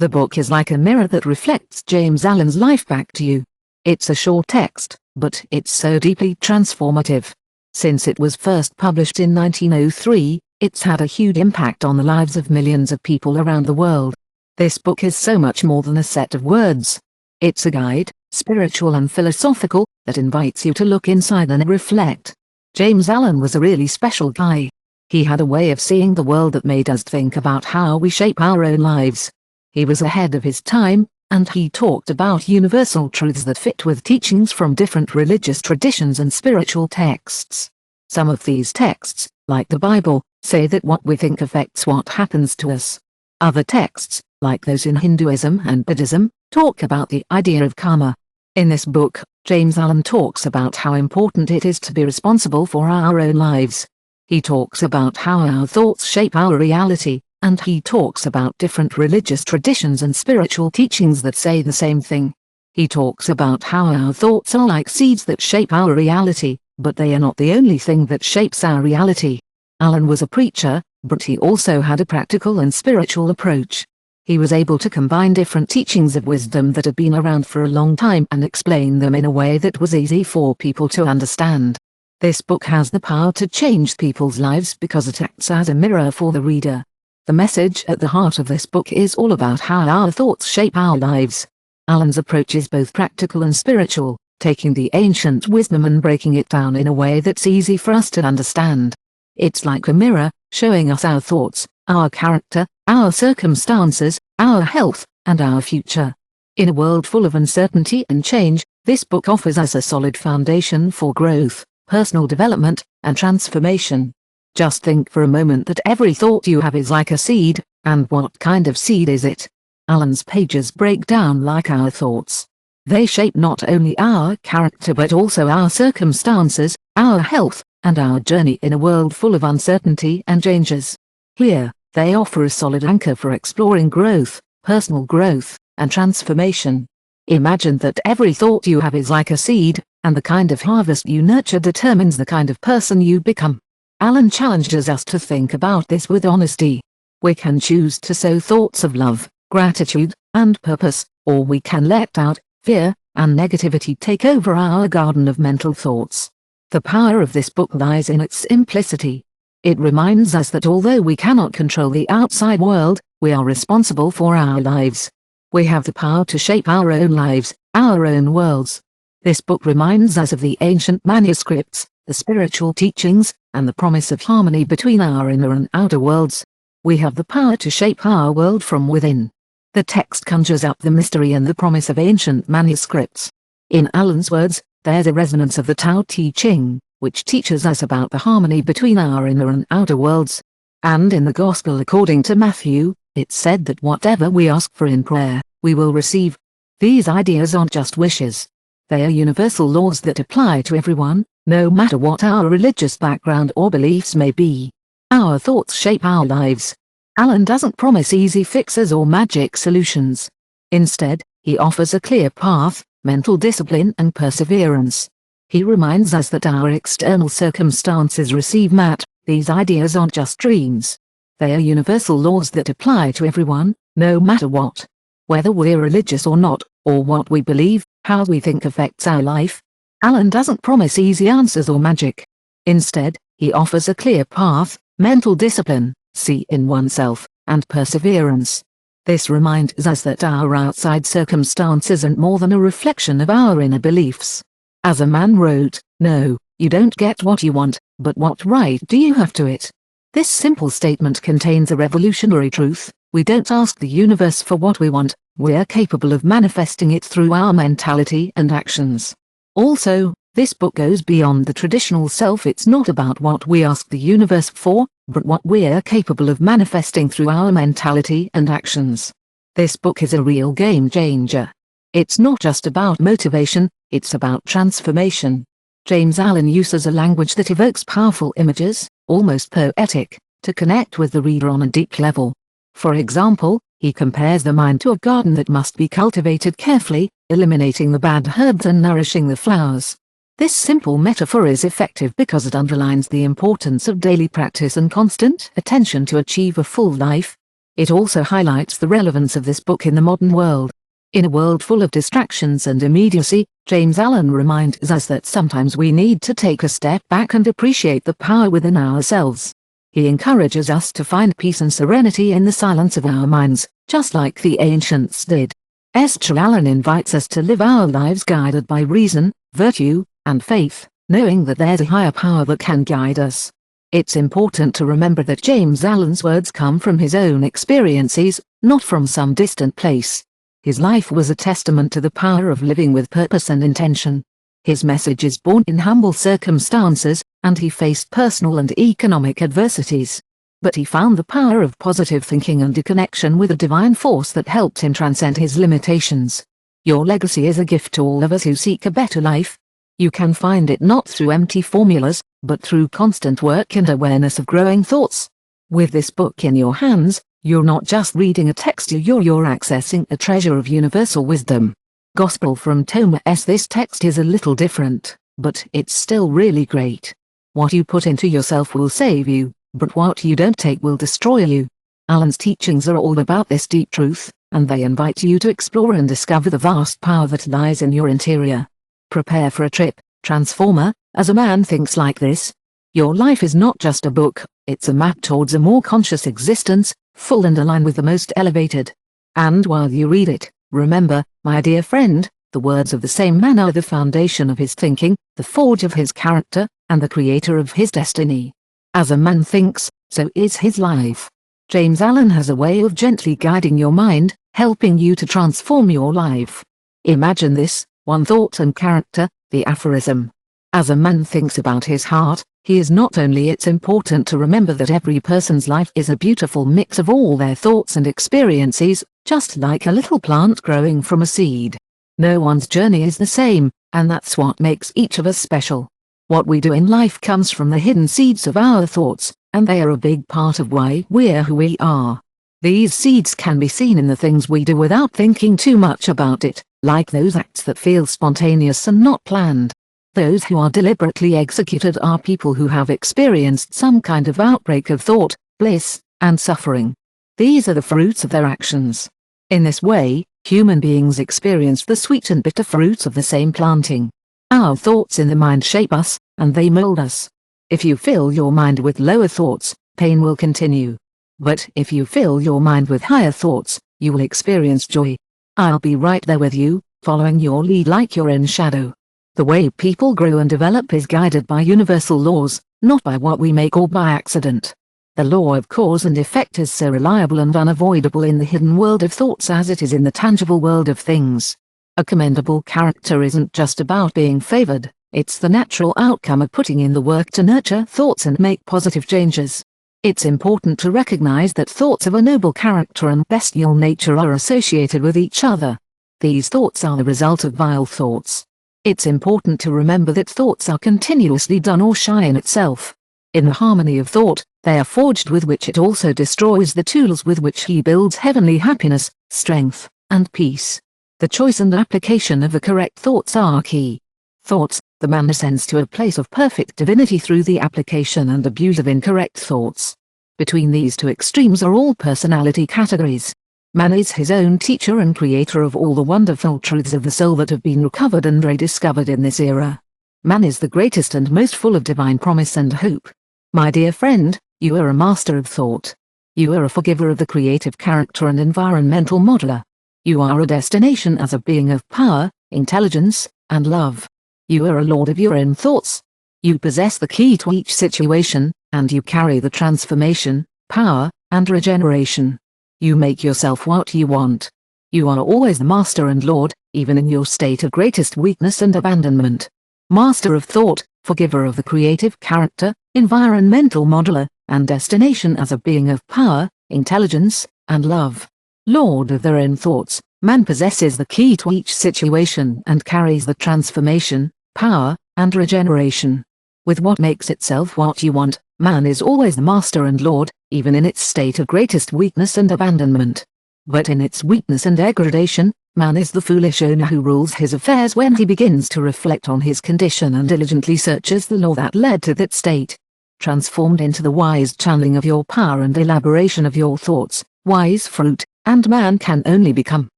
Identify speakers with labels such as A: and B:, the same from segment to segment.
A: The book is like a mirror that reflects James Allen's life back to you. It's a short text, but it's so deeply transformative. Since it was first published in 1903, it's had a huge impact on the lives of millions of people around the world. This book is so much more than a set of words. It's a guide, spiritual and philosophical, that invites you to look inside and reflect. James Allen was a really special guy. He had a way of seeing the world that made us think about how we shape our own lives. He was ahead of his time, and he talked about universal truths that fit with teachings from different religious traditions and spiritual texts. Some of these texts, like the Bible, say that what we think affects what happens to us. Other texts, like those in Hinduism and Buddhism, talk about the idea of karma. In this book, James Allen talks about how important it is to be responsible for our own lives. He talks about how our thoughts shape our reality, and he talks about different religious traditions and spiritual teachings that say the same thing. He talks about how our thoughts are like seeds that shape our reality, but they are not the only thing that shapes our reality. Allen was a preacher, but he also had a practical and spiritual approach. He was able to combine different teachings of wisdom that had been around for a long time and explain them in a way that was easy for people to understand. This book has the power to change people's lives because it acts as a mirror for the reader. The message at the heart of this book is all about how our thoughts shape our lives. Allen's approach is both practical and spiritual, taking the ancient wisdom and breaking it down in a way that's easy for us to understand. It's like a mirror, showing us our thoughts, our character, our circumstances, our health, and our future. In a world full of uncertainty and change, this book offers us a solid foundation for growth, personal development, and transformation. Just think for a moment that every thought you have is like a seed, and what kind of seed is it? Allen's pages break down like our thoughts. They shape not only our character but also our circumstances, our health, and our journey in a world full of uncertainty and changes. Here, they offer a solid anchor for exploring growth, personal growth, and transformation. Imagine that every thought you have is like a seed, and the kind of harvest you nurture determines the kind of person you become. Allen challenges us to think about this with honesty. We can choose to sow thoughts of love, gratitude, and purpose, or we can let doubt, fear, and negativity take over our garden of mental thoughts. The power of this book lies in its simplicity. It reminds us that although we cannot control the outside world, we are responsible for our lives. We have the power to shape our own lives, our own worlds. This book reminds us of the ancient manuscripts, the spiritual teachings, and the promise of harmony between our inner and outer worlds. We have the power to shape our world from within. The text conjures up the mystery and the promise of ancient manuscripts. In Allen's words, there's a resonance of the Tao Te Ching, which teaches us about the harmony between our inner and outer worlds. And in the Gospel according to Matthew, it's said that whatever we ask for in prayer, we will receive. These ideas aren't just wishes. They are universal laws that apply to everyone, no matter what our religious background or beliefs may be. Our thoughts shape our lives. Allen doesn't promise easy fixes or magic solutions. Instead, he offers a clear path, mental discipline and perseverance. He reminds us that our external circumstances receive matter. These ideas aren't just dreams. They are universal laws that apply to everyone, no matter what. Whether we're religious or not, or what we believe, how we think affects our life. Allen doesn't promise easy answers or magic. Instead, he offers a clear path, mental discipline, see in oneself, and perseverance. This reminds us that our outside circumstances aren't more than a reflection of our inner beliefs. As a man wrote, "No, you don't get what you want, but what right do you have to it?" This simple statement contains a revolutionary truth. We don't ask the universe for what we want, we're capable of manifesting it through our mentality and actions. Also, this book goes beyond the traditional self. It's not about what we ask the universe for, but what we're capable of manifesting through our mentality and actions. This book is a real game changer. It's not just about motivation, it's about transformation. James Allen uses a language that evokes powerful images, almost poetic, to connect with the reader on a deep level. For example, he compares the mind to a garden that must be cultivated carefully, eliminating the bad herbs and nourishing the flowers. This simple metaphor is effective because it underlines the importance of daily practice and constant attention to achieve a full life. It also highlights the relevance of this book in the modern world. In a world full of distractions and immediacy, James Allen reminds us that sometimes we need to take a step back and appreciate the power within ourselves. He encourages us to find peace and serenity in the silence of our minds, just like the ancients did. Allen invites us to live our lives guided by reason, virtue, and faith, knowing that there's a higher power that can guide us. It's important to remember that James Allen's words come from his own experiences, not from some distant place. His life was a testament to the power of living with purpose and intention. His message is born in humble circumstances, and he faced personal and economic adversities. But he found the power of positive thinking and a connection with a divine force that helped him transcend his limitations. Your legacy is a gift to all of us who seek a better life. You can find it not through empty formulas, but through constant work and awareness of growing thoughts. With this book in your hands, you're not just reading a text, you're accessing a treasure of universal wisdom. Gospel from Thomas. This text is a little different, but it's still really great. What you put into yourself will save you, but what you don't take will destroy you. Allen's teachings are all about this deep truth, and they invite you to explore and discover the vast power that lies in your interior. Prepare for a trip, Transformer, as a man thinks like this. Your life is not just a book, it's a map towards a more conscious existence, full and aligned with the most elevated. And while you read it, remember, my dear friend, the words of the same man are the foundation of his thinking, the forge of his character, and the creator of his destiny. As a man thinks, so is his life. James Allen has a way of gently guiding your mind, helping you to transform your life. Imagine this, one thought and character, the aphorism. As a man thinks about his heart, he is not only. It's important to remember that every person's life is a beautiful mix of all their thoughts and experiences, just like a little plant growing from a seed. No one's journey is the same, and that's what makes each of us special. What we do in life comes from the hidden seeds of our thoughts, and they are a big part of why we're who we are. These seeds can be seen in the things we do without thinking too much about it, like those acts that feel spontaneous and not planned. Those who are deliberately executed are people who have experienced some kind of outbreak of thought, bliss, and suffering. These are the fruits of their actions. In this way, human beings experience the sweet and bitter fruits of the same planting. Our thoughts in the mind shape us, and they mold us. If you fill your mind with lower thoughts, pain will continue. But if you fill your mind with higher thoughts, you will experience joy. I'll be right there with you, following your lead like your own shadow. The way people grow and develop is guided by universal laws, not by what we make or by accident. The law of cause and effect is so reliable and unavoidable in the hidden world of thoughts as it is in the tangible world of things. A commendable character isn't just about being favored, it's the natural outcome of putting in the work to nurture thoughts and make positive changes. It's important to recognize that thoughts of a noble character and bestial nature are associated with each other. These thoughts are the result of vile thoughts. It's important to remember that thoughts are continuously done or shy in itself. In the harmony of thought, they are forged with which it also destroys the tools with which he builds heavenly happiness, strength, and peace. The choice and application of the correct thoughts are key. Thoughts, the man ascends to a place of perfect divinity through the application and abuse of incorrect thoughts. Between these two extremes are all personality categories. Man is his own teacher and creator of all the wonderful truths of the soul that have been recovered and rediscovered in this era. Man is the greatest and most full of divine promise and hope. My dear friend, you are a master of thought. You are a forgiver of the creative character and environmental modeler. You are a destination as a being of power, intelligence, and love. You are a lord of your own thoughts. You possess the key to each situation, and you carry the transformation, power, and regeneration. You make yourself what you want. You are always the master and lord, even in your state of greatest weakness and abandonment. Master of thought, forgiver of the creative character, environmental modeler, and destination as a being of power, intelligence, and love. Lord of their own thoughts, man possesses the key to each situation and carries the transformation, power, and regeneration. With what makes itself what you want, man is always the master and lord, even in its state of greatest weakness and abandonment. But in its weakness and degradation, man is the foolish owner who rules his affairs when he begins to reflect on his condition and diligently searches the law that led to that state. transformed into the wise channeling of your power and elaboration of your thoughts, wise fruit, and man can only become.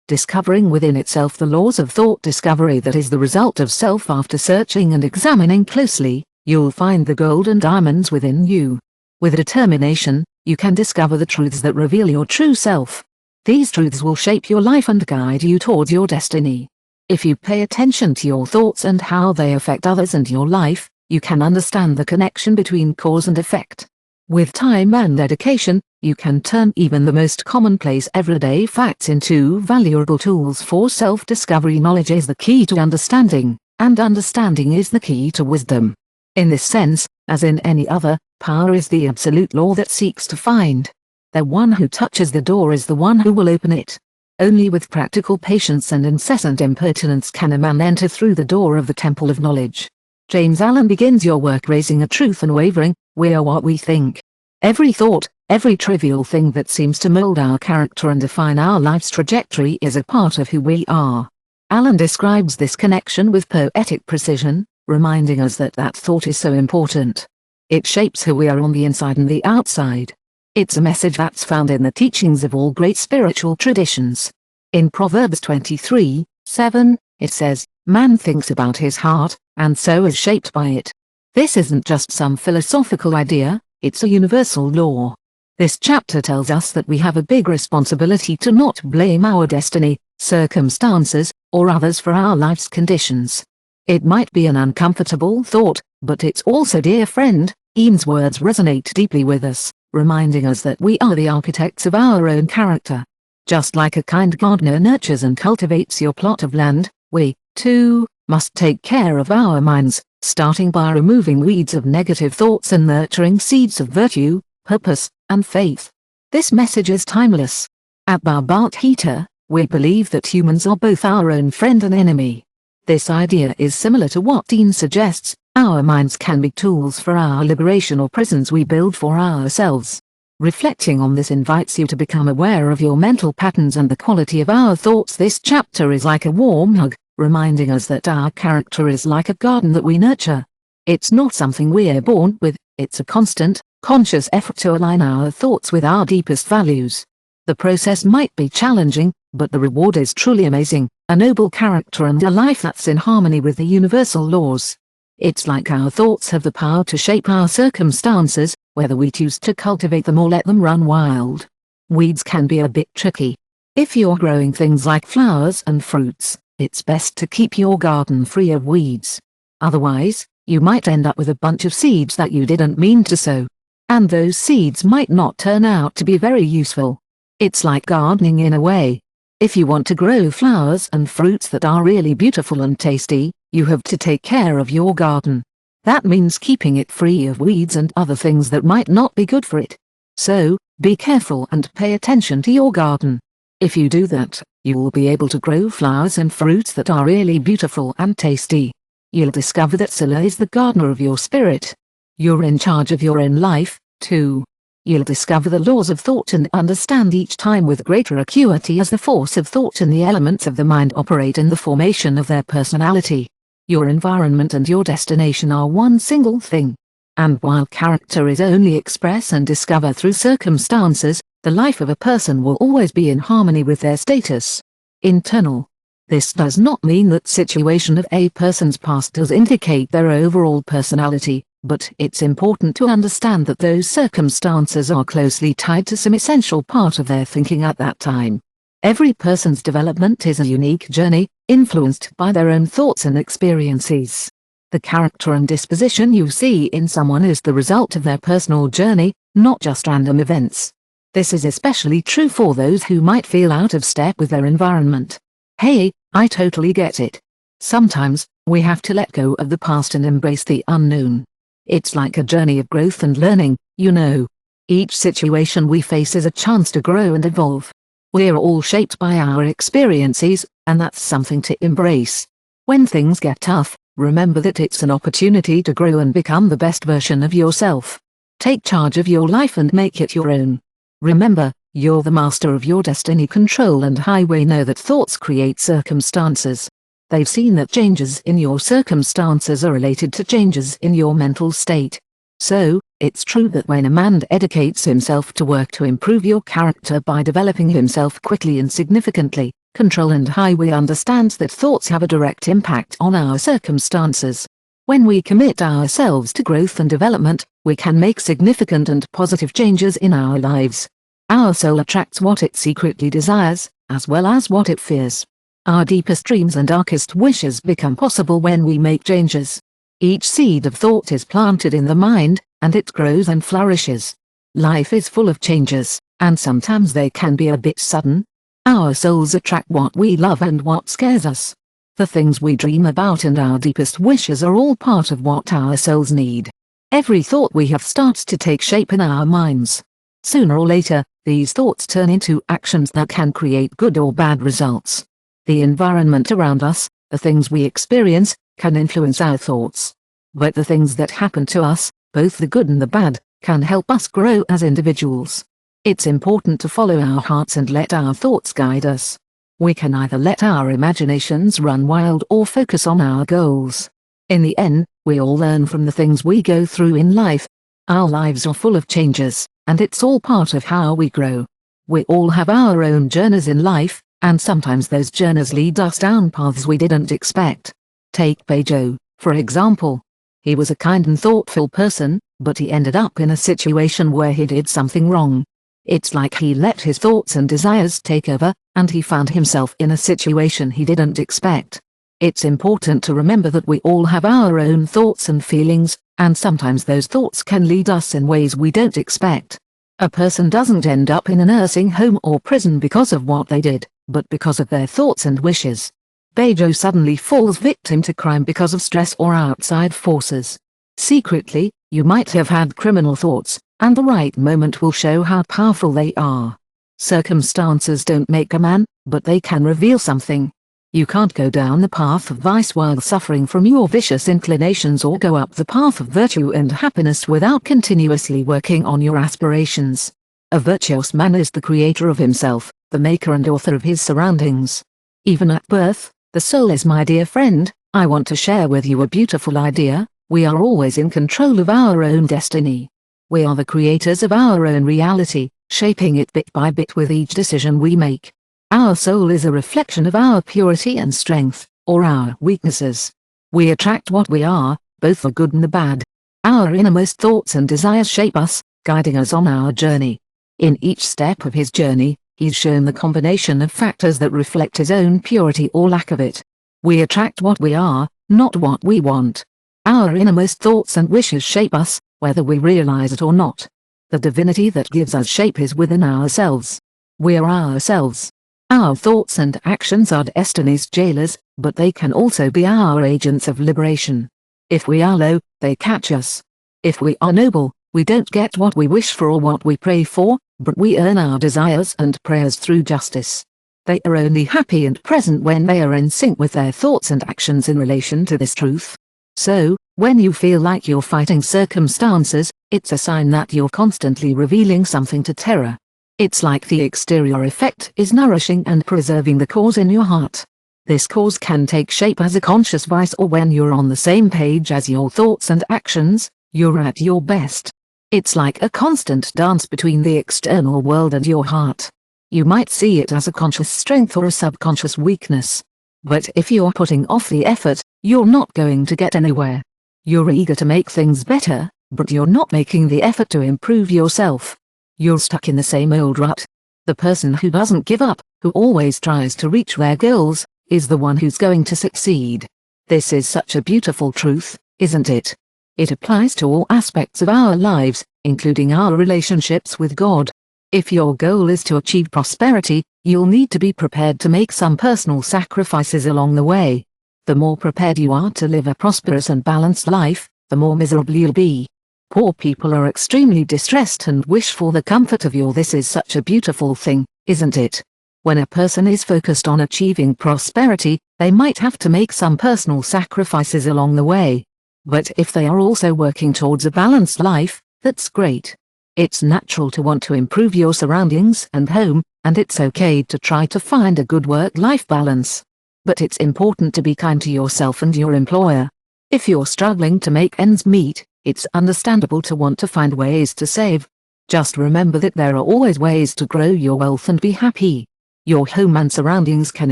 A: Discovering within itself the laws of thought discovery that is the result of self. After searching and examining closely, you'll find the golden diamonds within you. With determination, you can discover the truths that reveal your true self. These truths will shape your life and guide you towards your destiny. If you pay attention to your thoughts and how they affect others and your life, you can understand the connection between cause and effect. With time and dedication, you can turn even the most commonplace everyday facts into valuable tools for self-discovery. Knowledge is the key to understanding, and understanding is the key to wisdom. In this sense, as in any other, power is the absolute law that seeks to find. The one who touches the door is the one who will open it. Only with practical patience and incessant impertinence can a man enter through the door of the temple of knowledge. James Allen begins your work raising a truth unwavering: we are what we think. Every thought, every trivial thing that seems to mold our character and define our life's trajectory is a part of who we are. Allen describes this connection with poetic precision, reminding us that thought is so important. It shapes who we are on the inside and the outside. It's a message that's found in the teachings of all great spiritual traditions. In Proverbs 23:7, it says, "Man thinks about his heart, and so is shaped by it." This isn't just some philosophical idea, it's a universal law. This chapter tells us that we have a big responsibility to not blame our destiny, circumstances, or others for our life's conditions. It might be an uncomfortable thought, but it's also, dear friend, Ian's words resonate deeply with us, reminding us that we are the architects of our own character. Just like a kind gardener nurtures and cultivates your plot of land, we, too, must take care of our minds, starting by removing weeds of negative thoughts and nurturing seeds of virtue, purpose, and faith. This message is timeless. At Bhagavad Gita, we believe that humans are both our own friend and enemy. This idea is similar to what Dean suggests: our minds can be tools for our liberation or prisons we build for ourselves. Reflecting on this invites you to become aware of your mental patterns and the quality of our thoughts. This chapter is like a warm hug, reminding us that our character is like a garden that we nurture. It's not something we're born with, it's a constant, conscious effort to align our thoughts with our deepest values. The process might be challenging, but the reward is truly amazing: a noble character and a life that's in harmony with the universal laws. It's like our thoughts have the power to shape our circumstances, whether we choose to cultivate them or let them run wild. Weeds can be a bit tricky. If you're growing things like flowers and fruits, it's best to keep your garden free of weeds. Otherwise, you might end up with a bunch of seeds that you didn't mean to sow. And those seeds might not turn out to be very useful. It's like gardening in a way. If you want to grow flowers and fruits that are really beautiful and tasty, you have to take care of your garden. That means keeping it free of weeds and other things that might not be good for it. So, be careful and pay attention to your garden. If you do that, you will be able to grow flowers and fruits that are really beautiful and tasty. You'll discover that Sila is the gardener of your spirit. You're in charge of your own life, too. You'll discover the laws of thought and understand each time with greater acuity as the force of thought and the elements of the mind operate in the formation of their personality. Your environment and your destination are one single thing. And while character is only expressed and discovered through circumstances, the life of a person will always be in harmony with their status. Internal. This does not mean that situation of a person's past does indicate their overall personality, but it's important to understand that those circumstances are closely tied to some essential part of their thinking at that time. Every person's development is a unique journey, influenced by their own thoughts and experiences. The character and disposition you see in someone is the result of their personal journey, not just random events. This is especially true for those who might feel out of step with their environment. Hey, I totally get it. Sometimes, we have to let go of the past and embrace the unknown. It's like a journey of growth and learning, you know. Each situation we face is a chance to grow and evolve. We're all shaped by our experiences, and that's something to embrace. When things get tough, remember that it's an opportunity to grow and become the best version of yourself. Take charge of your life and make it your own. Remember, you're the master of your destiny. Control and highway know that thoughts create circumstances. They've seen that changes in your circumstances are related to changes in your mental state. So, It's true that when a man dedicates himself to work to improve your character by developing himself quickly and significantly, control and we understand that thoughts have a direct impact on our circumstances. When we commit ourselves to growth and development, we can make significant and positive changes in our lives. Our soul attracts what it secretly desires, as well as what it fears. Our deepest dreams and darkest wishes become possible when we make changes. Each seed of thought is planted in the mind, and it grows and flourishes. Life is full of changes, and sometimes they can be a bit sudden. Our souls attract what we love and what scares us. The things we dream about and our deepest wishes are all part of what our souls need. Every thought we have starts to take shape in our minds. Sooner or later, these thoughts turn into actions that can create good or bad results. The environment around us, the things we experience, can influence our thoughts. But the things that happen to us, both the good and the bad, can help us grow as individuals. It's important to follow our hearts and let our thoughts guide us. We can either let our imaginations run wild or focus on our goals. In the end, we all learn from the things we go through in life. Our lives are full of changes, and it's all part of how we grow. We all have our own journeys in life, and sometimes those journeys lead us down paths we didn't expect. Take Bejo, for example. He was a kind and thoughtful person, but he ended up in a situation where he did something wrong. It's like he let his thoughts and desires take over, and he found himself in a situation he didn't expect. It's important to remember that we all have our own thoughts and feelings, and sometimes those thoughts can lead us in ways we don't expect. A person doesn't end up in a nursing home or prison because of what they did, but because of their thoughts and wishes. Bejo suddenly falls victim to crime because of stress or outside forces. Secretly, you might have had criminal thoughts, and the right moment will show how powerful they are. Circumstances don't make a man, but they can reveal something. You can't go down the path of vice while suffering from your vicious inclinations or go up the path of virtue and happiness without continuously working on your aspirations. A virtuous man is the creator of himself, the maker and author of his surroundings. Even at birth, the soul is my dear friend. I want to share with you a beautiful idea. We are always in control of our own destiny. We are the creators of our own reality, shaping it bit by bit with each decision we make. Our soul is a reflection of our purity and strength, or our weaknesses. We attract what we are, both the good and the bad. Our innermost thoughts and desires shape us, guiding us on our journey. In each step of his journey, he's shown the combination of factors that reflect his own purity or lack of it. We attract what we are, not what we want. Our innermost thoughts and wishes shape us, whether we realize it or not. The divinity that gives us shape is within ourselves. We are ourselves. Our thoughts and actions are destiny's jailers, but they can also be our agents of liberation. If we are low, they catch us. If we are noble, we don't get what we wish for or what we pray for, but we earn our desires and prayers through justice. They are only happy and present when they are in sync with their thoughts and actions in relation to this truth. So, when you feel like you're fighting circumstances, it's a sign that you're constantly revealing something to terror. It's like the exterior effect is nourishing and preserving the cause in your heart. This cause can take shape as a conscious vice or when you're on the same page as your thoughts and actions, you're at your best. It's like a constant dance between the external world and your heart. You might see it as a conscious strength or a subconscious weakness. But if you're putting off the effort, you're not going to get anywhere. You're eager to make things better, but you're not making the effort to improve yourself. You're stuck in the same old rut. The person who doesn't give up, who always tries to reach their goals, is the one who's going to succeed. This is such a beautiful truth, isn't it? It applies to all aspects of our lives, including our relationships with God. If your goal is to achieve prosperity, you'll need to be prepared to make some personal sacrifices along the way. The more prepared you are to live a prosperous and balanced life, the more miserable you'll be. Poor people are extremely distressed and wish for the comfort of your. This is such a beautiful thing, isn't it? When a person is focused on achieving prosperity, they might have to make some personal sacrifices along the way. But if they are also working towards a balanced life, that's great. It's natural to want to improve your surroundings and home, and it's okay to try to find a good work-life balance. But it's important to be kind to yourself and your employer. If you're struggling to make ends meet, It's understandable to want to find ways to save. Just remember that there are always ways to grow your wealth and be happy. Your home and surroundings can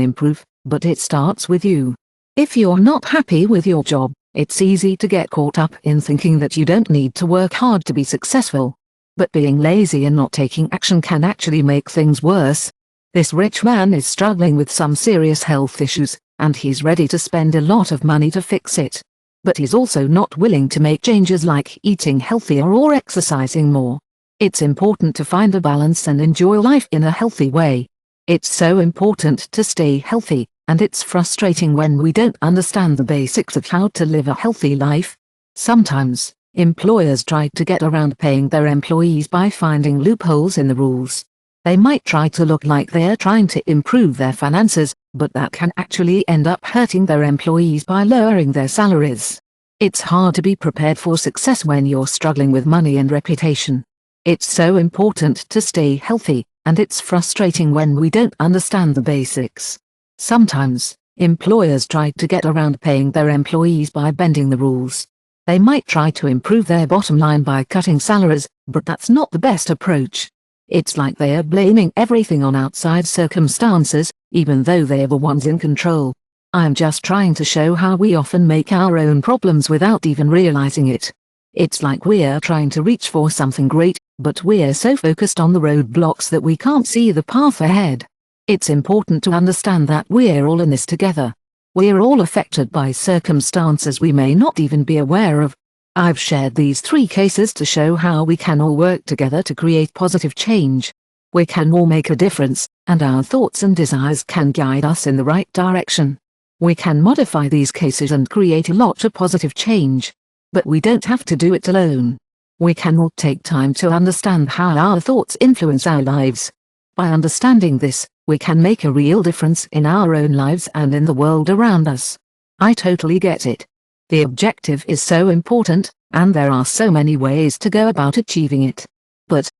A: improve, but it starts with you. If you're not happy with your job, it's easy to get caught up in thinking that you don't need to work hard to be successful. But being lazy and not taking action can actually make things worse. This rich man is struggling with some serious health issues, and he's ready to spend a lot of money to fix it. But he's also not willing to make changes like eating healthier or exercising more. It's important to find a balance and enjoy life in a healthy way. It's so important to stay healthy, and it's frustrating when we don't understand the basics of how to live a healthy life. Sometimes, employers try to get around paying their employees by finding loopholes in the rules. They might try to look like they're trying to improve their finances, but that can actually end up hurting their employees by lowering their salaries. It's hard to be prepared for success when you're struggling with money and reputation. It's so important to stay healthy, and it's frustrating when we don't understand the basics. Sometimes, employers try to get around paying their employees by bending the rules. They might try to improve their bottom line by cutting salaries, but that's not the best approach. It's like they are blaming everything on outside circumstances, even though they are the ones in control. I'm just trying to show how we often make our own problems without even realizing it. It's like we're trying to reach for something great, but we're so focused on the roadblocks that we can't see the path ahead. It's important to understand that we're all in this together. We're all affected by circumstances we may not even be aware of. I've shared these 3 cases to show how we can all work together to create positive change. We can all make a difference, and our thoughts and desires can guide us in the right direction. We can modify these cases and create a lot of positive change. But we don't have to do it alone. We can all take time to understand how our thoughts influence our lives. By understanding this, we can make a real difference in our own lives and in the world around us. I totally get it. The objective is so important, and there are so many ways to go about achieving it. But,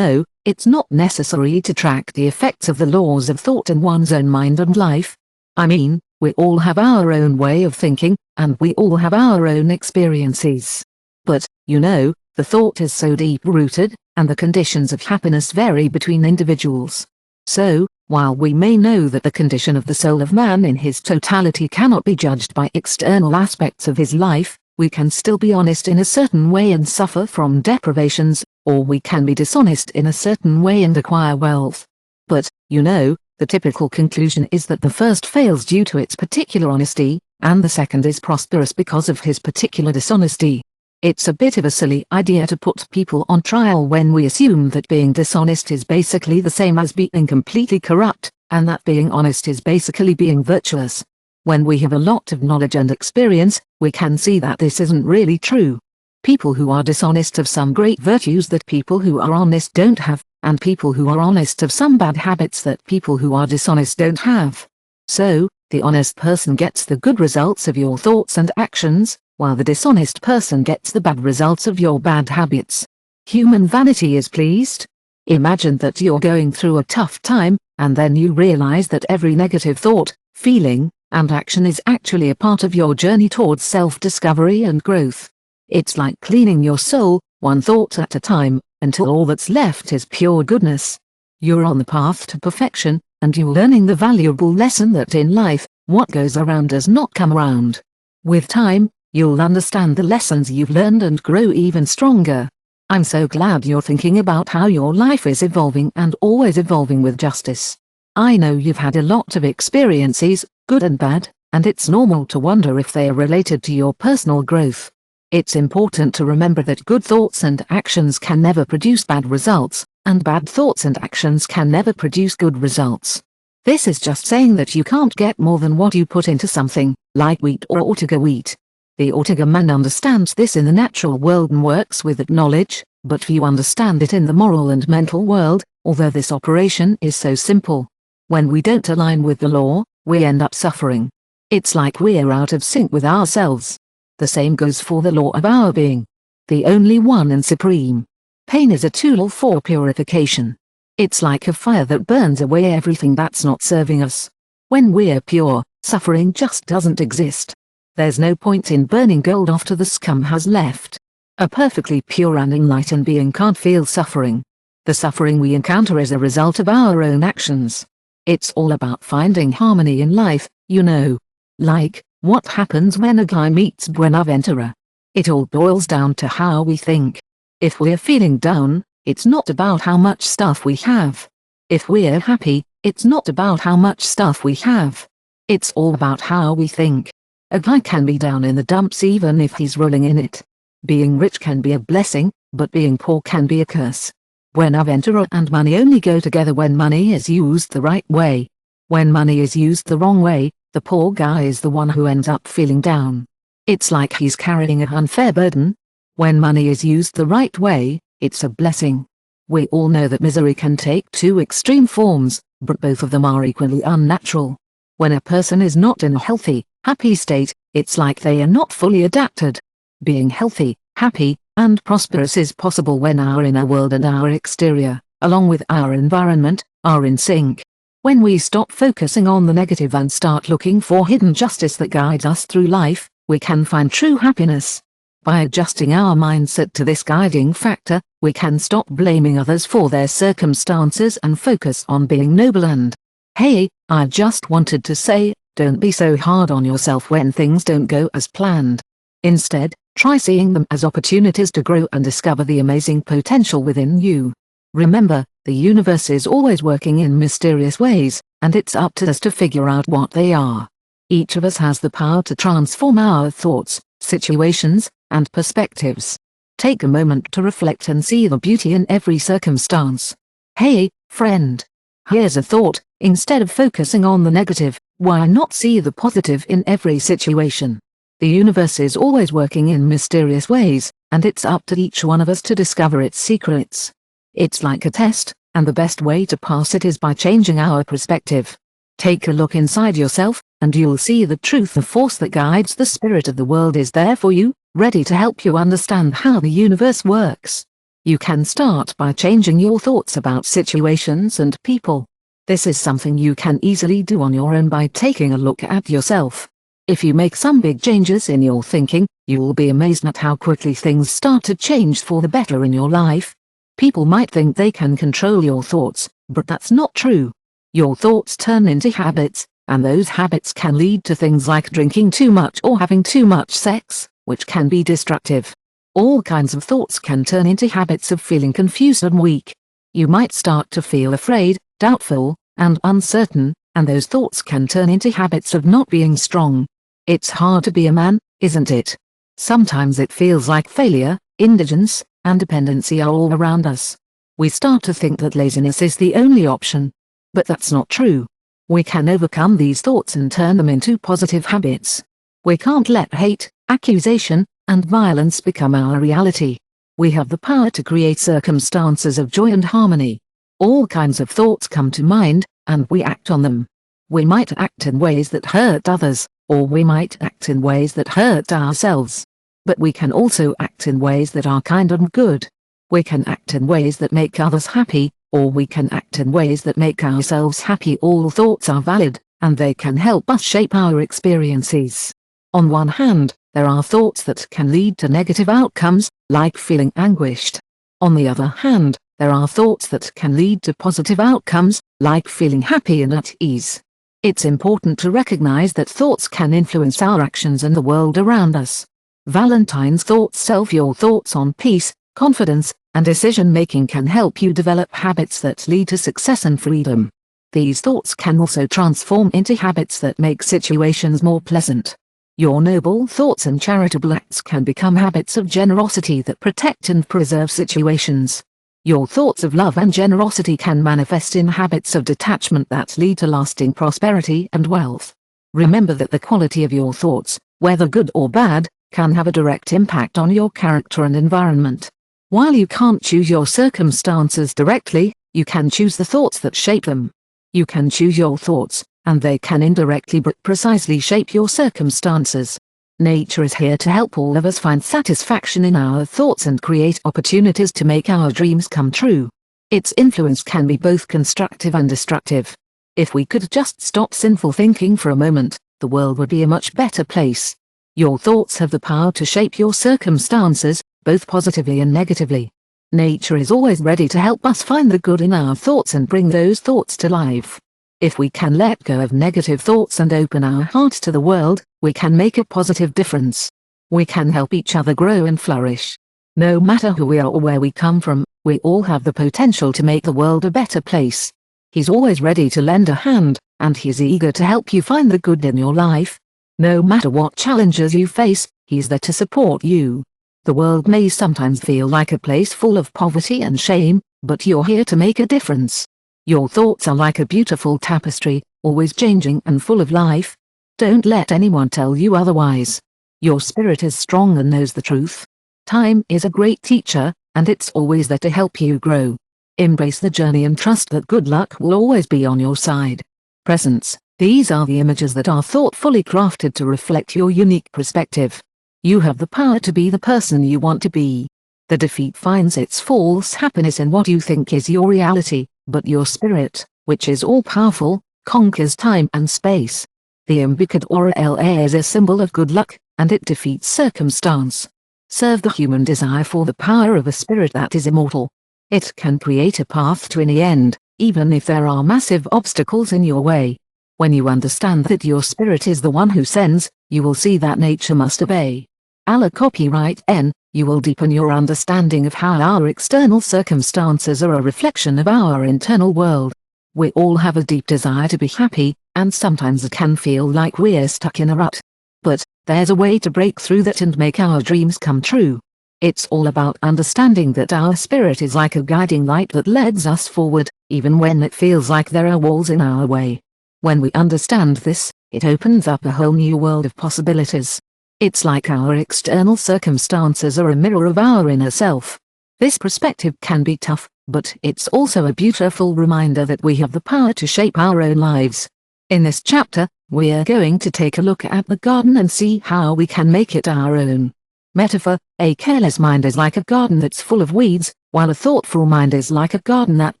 A: it's not necessary to track the effects of the laws of thought in one's own mind and life. I mean, we all have our own way of thinking, and we all have our own experiences. But, the thought is so deep-rooted, and the conditions of happiness vary between individuals. So, while we may know that the condition of the soul of man in his totality cannot be judged by external aspects of his life, we can still be honest in a certain way and suffer from deprivations, or we can be dishonest in a certain way and acquire wealth. But, the typical conclusion is that the first fails due to its particular honesty, and the second is prosperous because of his particular dishonesty. It's a bit of a silly idea to put people on trial when we assume that being dishonest is basically the same as being completely corrupt, and that being honest is basically being virtuous. When we have a lot of knowledge and experience, we can see that this isn't really true. People who are dishonest have some great virtues that people who are honest don't have, and people who are honest have some bad habits that people who are dishonest don't have. So, the honest person gets the good results of your thoughts and actions, while the dishonest person gets the bad results of your bad habits. Human vanity is pleased. Imagine that you're going through a tough time, and then you realize that every negative thought, feeling, and action is actually a part of your journey towards self-discovery and growth. It's like cleaning your soul, one thought at a time, until all that's left is pure goodness. You're on the path to perfection, and you're learning the valuable lesson that in life, what goes around does not come around. With time, you'll understand the lessons you've learned and grow even stronger. I'm so glad you're thinking about how your life is evolving and always evolving with justice. I know you've had a lot of experiences, good and bad, and it's normal to wonder if they are related to your personal growth. It's important to remember that good thoughts and actions can never produce bad results, and bad thoughts and actions can never produce good results. This is just saying that you can't get more than what you put into something, like wheat or Ortega wheat. The Ortega man understands this in the natural world and works with that knowledge, but few understand it in the moral and mental world, although this operation is so simple. When we don't align with the law, we end up suffering. It's like we're out of sync with ourselves. The same goes for the law of our being. The only one and supreme. Pain is a tool for purification. It's like a fire that burns away everything that's not serving us. When we're pure, suffering just doesn't exist. There's no point in burning gold after the scum has left. A perfectly pure and enlightened being can't feel suffering. The suffering we encounter is a result of our own actions. It's all about finding harmony in life, you know. Like, what happens when a guy meets Buenaventura? It all boils down to how we think. If we're feeling down, it's not about how much stuff we have. If we're happy, it's not about how much stuff we have. It's all about how we think. A guy can be down in the dumps even if he's rolling in it. Being rich can be a blessing, but being poor can be a curse. Buenaventura and money only go together when money is used the right way. When money is used the wrong way, the poor guy is the one who ends up feeling down. It's like he's carrying an unfair burden. When money is used the right way, it's a blessing. We all know that misery can take two extreme forms, but both of them are equally unnatural. When a person is not in a healthy, happy state, it's like they are not fully adapted. Being healthy, happy, and prosperous is possible when our inner world and our exterior, along with our environment, are in sync. When we stop focusing on the negative and start looking for hidden justice that guides us through life, we can find true happiness. By adjusting our mindset to this guiding factor, we can stop blaming others for their circumstances and focus on being noble and, hey, I just wanted to say, don't be so hard on yourself when things don't go as planned. Instead, try seeing them as opportunities to grow and discover the amazing potential within you. Remember, the universe is always working in mysterious ways, and it's up to us to figure out what they are. Each of us has the power to transform our thoughts, situations, and perspectives. Take a moment to reflect and see the beauty in every circumstance. Hey, friend. Here's a thought: instead of focusing on the negative, why not see the positive in every situation? The universe is always working in mysterious ways, and it's up to each one of us to discover its secrets. It's like a test, and the best way to pass it is by changing our perspective. Take a look inside yourself, and you'll see the truth. The force that guides the spirit of the world is there for you, ready to help you understand how the universe works. You can start by changing your thoughts about situations and people. This is something you can easily do on your own by taking a look at yourself. If you make some big changes in your thinking, you will be amazed at how quickly things start to change for the better in your life. People might think they can control your thoughts, but that's not true. Your thoughts turn into habits, and those habits can lead to things like drinking too much or having too much sex, which can be destructive. All kinds of thoughts can turn into habits of feeling confused and weak. You might start to feel afraid, doubtful, and uncertain, and those thoughts can turn into habits of not being strong. It's hard to be a man, isn't it? Sometimes it feels like failure, indigence, and dependency are all around us. We start to think that laziness is the only option. But that's not true. We can overcome these thoughts and turn them into positive habits. We can't let hate, accusation, and violence become our reality. We have the power to create circumstances of joy and harmony. All kinds of thoughts come to mind, and we act on them. We might act in ways that hurt others, or we might act in ways that hurt ourselves. But we can also act in ways that are kind and good. We can act in ways that make others happy, or we can act in ways that make ourselves happy. All thoughts are valid, and they can help us shape our experiences. On one hand, there are thoughts that can lead to negative outcomes, like feeling anguished. On the other hand, there are thoughts that can lead to positive outcomes, like feeling happy and at ease. It's important to recognize that thoughts can influence our actions and the world around us. Valentine's thoughts self. Your thoughts on peace, confidence, and decision-making can help you develop habits that lead to success and freedom. These thoughts can also transform into habits that make situations more pleasant. Your noble thoughts and charitable acts can become habits of generosity that protect and preserve situations. Your thoughts of love and generosity can manifest in habits of detachment that lead to lasting prosperity and wealth. Remember that the quality of your thoughts, whether good or bad, can have a direct impact on your character and environment. While you can't choose your circumstances directly, you can choose the thoughts that shape them. You can choose your thoughts, and they can indirectly but precisely shape your circumstances. Nature is here to help all of us find satisfaction in our thoughts and create opportunities to make our dreams come true. Its influence can be both constructive and destructive. If we could just stop sinful thinking for a moment, the world would be a much better place. Your thoughts have the power to shape your circumstances, both positively and negatively. Nature is always ready to help us find the good in our thoughts and bring those thoughts to life. If we can let go of negative thoughts and open our hearts to the world, we can make a positive difference. We can help each other grow and flourish. No matter who we are or where we come from, we all have the potential to make the world a better place. He's always ready to lend a hand, and he's eager to help you find the good in your life. No matter what challenges you face, he's there to support you. The world may sometimes feel like a place full of poverty and shame, but you're here to make a difference. Your thoughts are like a beautiful tapestry, always changing and full of life. Don't let anyone tell you otherwise. Your spirit is strong and knows the truth. Time is a great teacher, and it's always there to help you grow. Embrace the journey and trust that good luck will always be on your side. Presence. These are the images that are thoughtfully crafted to reflect your unique perspective. You have the power to be the person you want to be. The defeat finds its false happiness in what you think is your reality, but your spirit, which is all-powerful, conquers time and space. The Ambicadora LA is a symbol of good luck, and it defeats circumstance. Serve the human desire for the power of a spirit that is immortal. It can create a path to any end, even if there are massive obstacles in your way. When you understand that your spirit is the one who sends, you will see that nature must obey. Allah copyright N. You will deepen your understanding of how our external circumstances are a reflection of our internal world. We all have a deep desire to be happy, and sometimes it can feel like we're stuck in a rut. But there's a way to break through that and make our dreams come true. It's all about understanding that our spirit is like a guiding light that leads us forward, even when it feels like there are walls in our way. When we understand this, it opens up a whole new world of possibilities. It's like our external circumstances are a mirror of our inner self. This perspective can be tough, but it's also a beautiful reminder that we have the power to shape our own lives. In this chapter, we're going to take a look at the garden and see how we can make it our own. Metaphor: a careless mind is like a garden that's full of weeds, while a thoughtful mind is like a garden that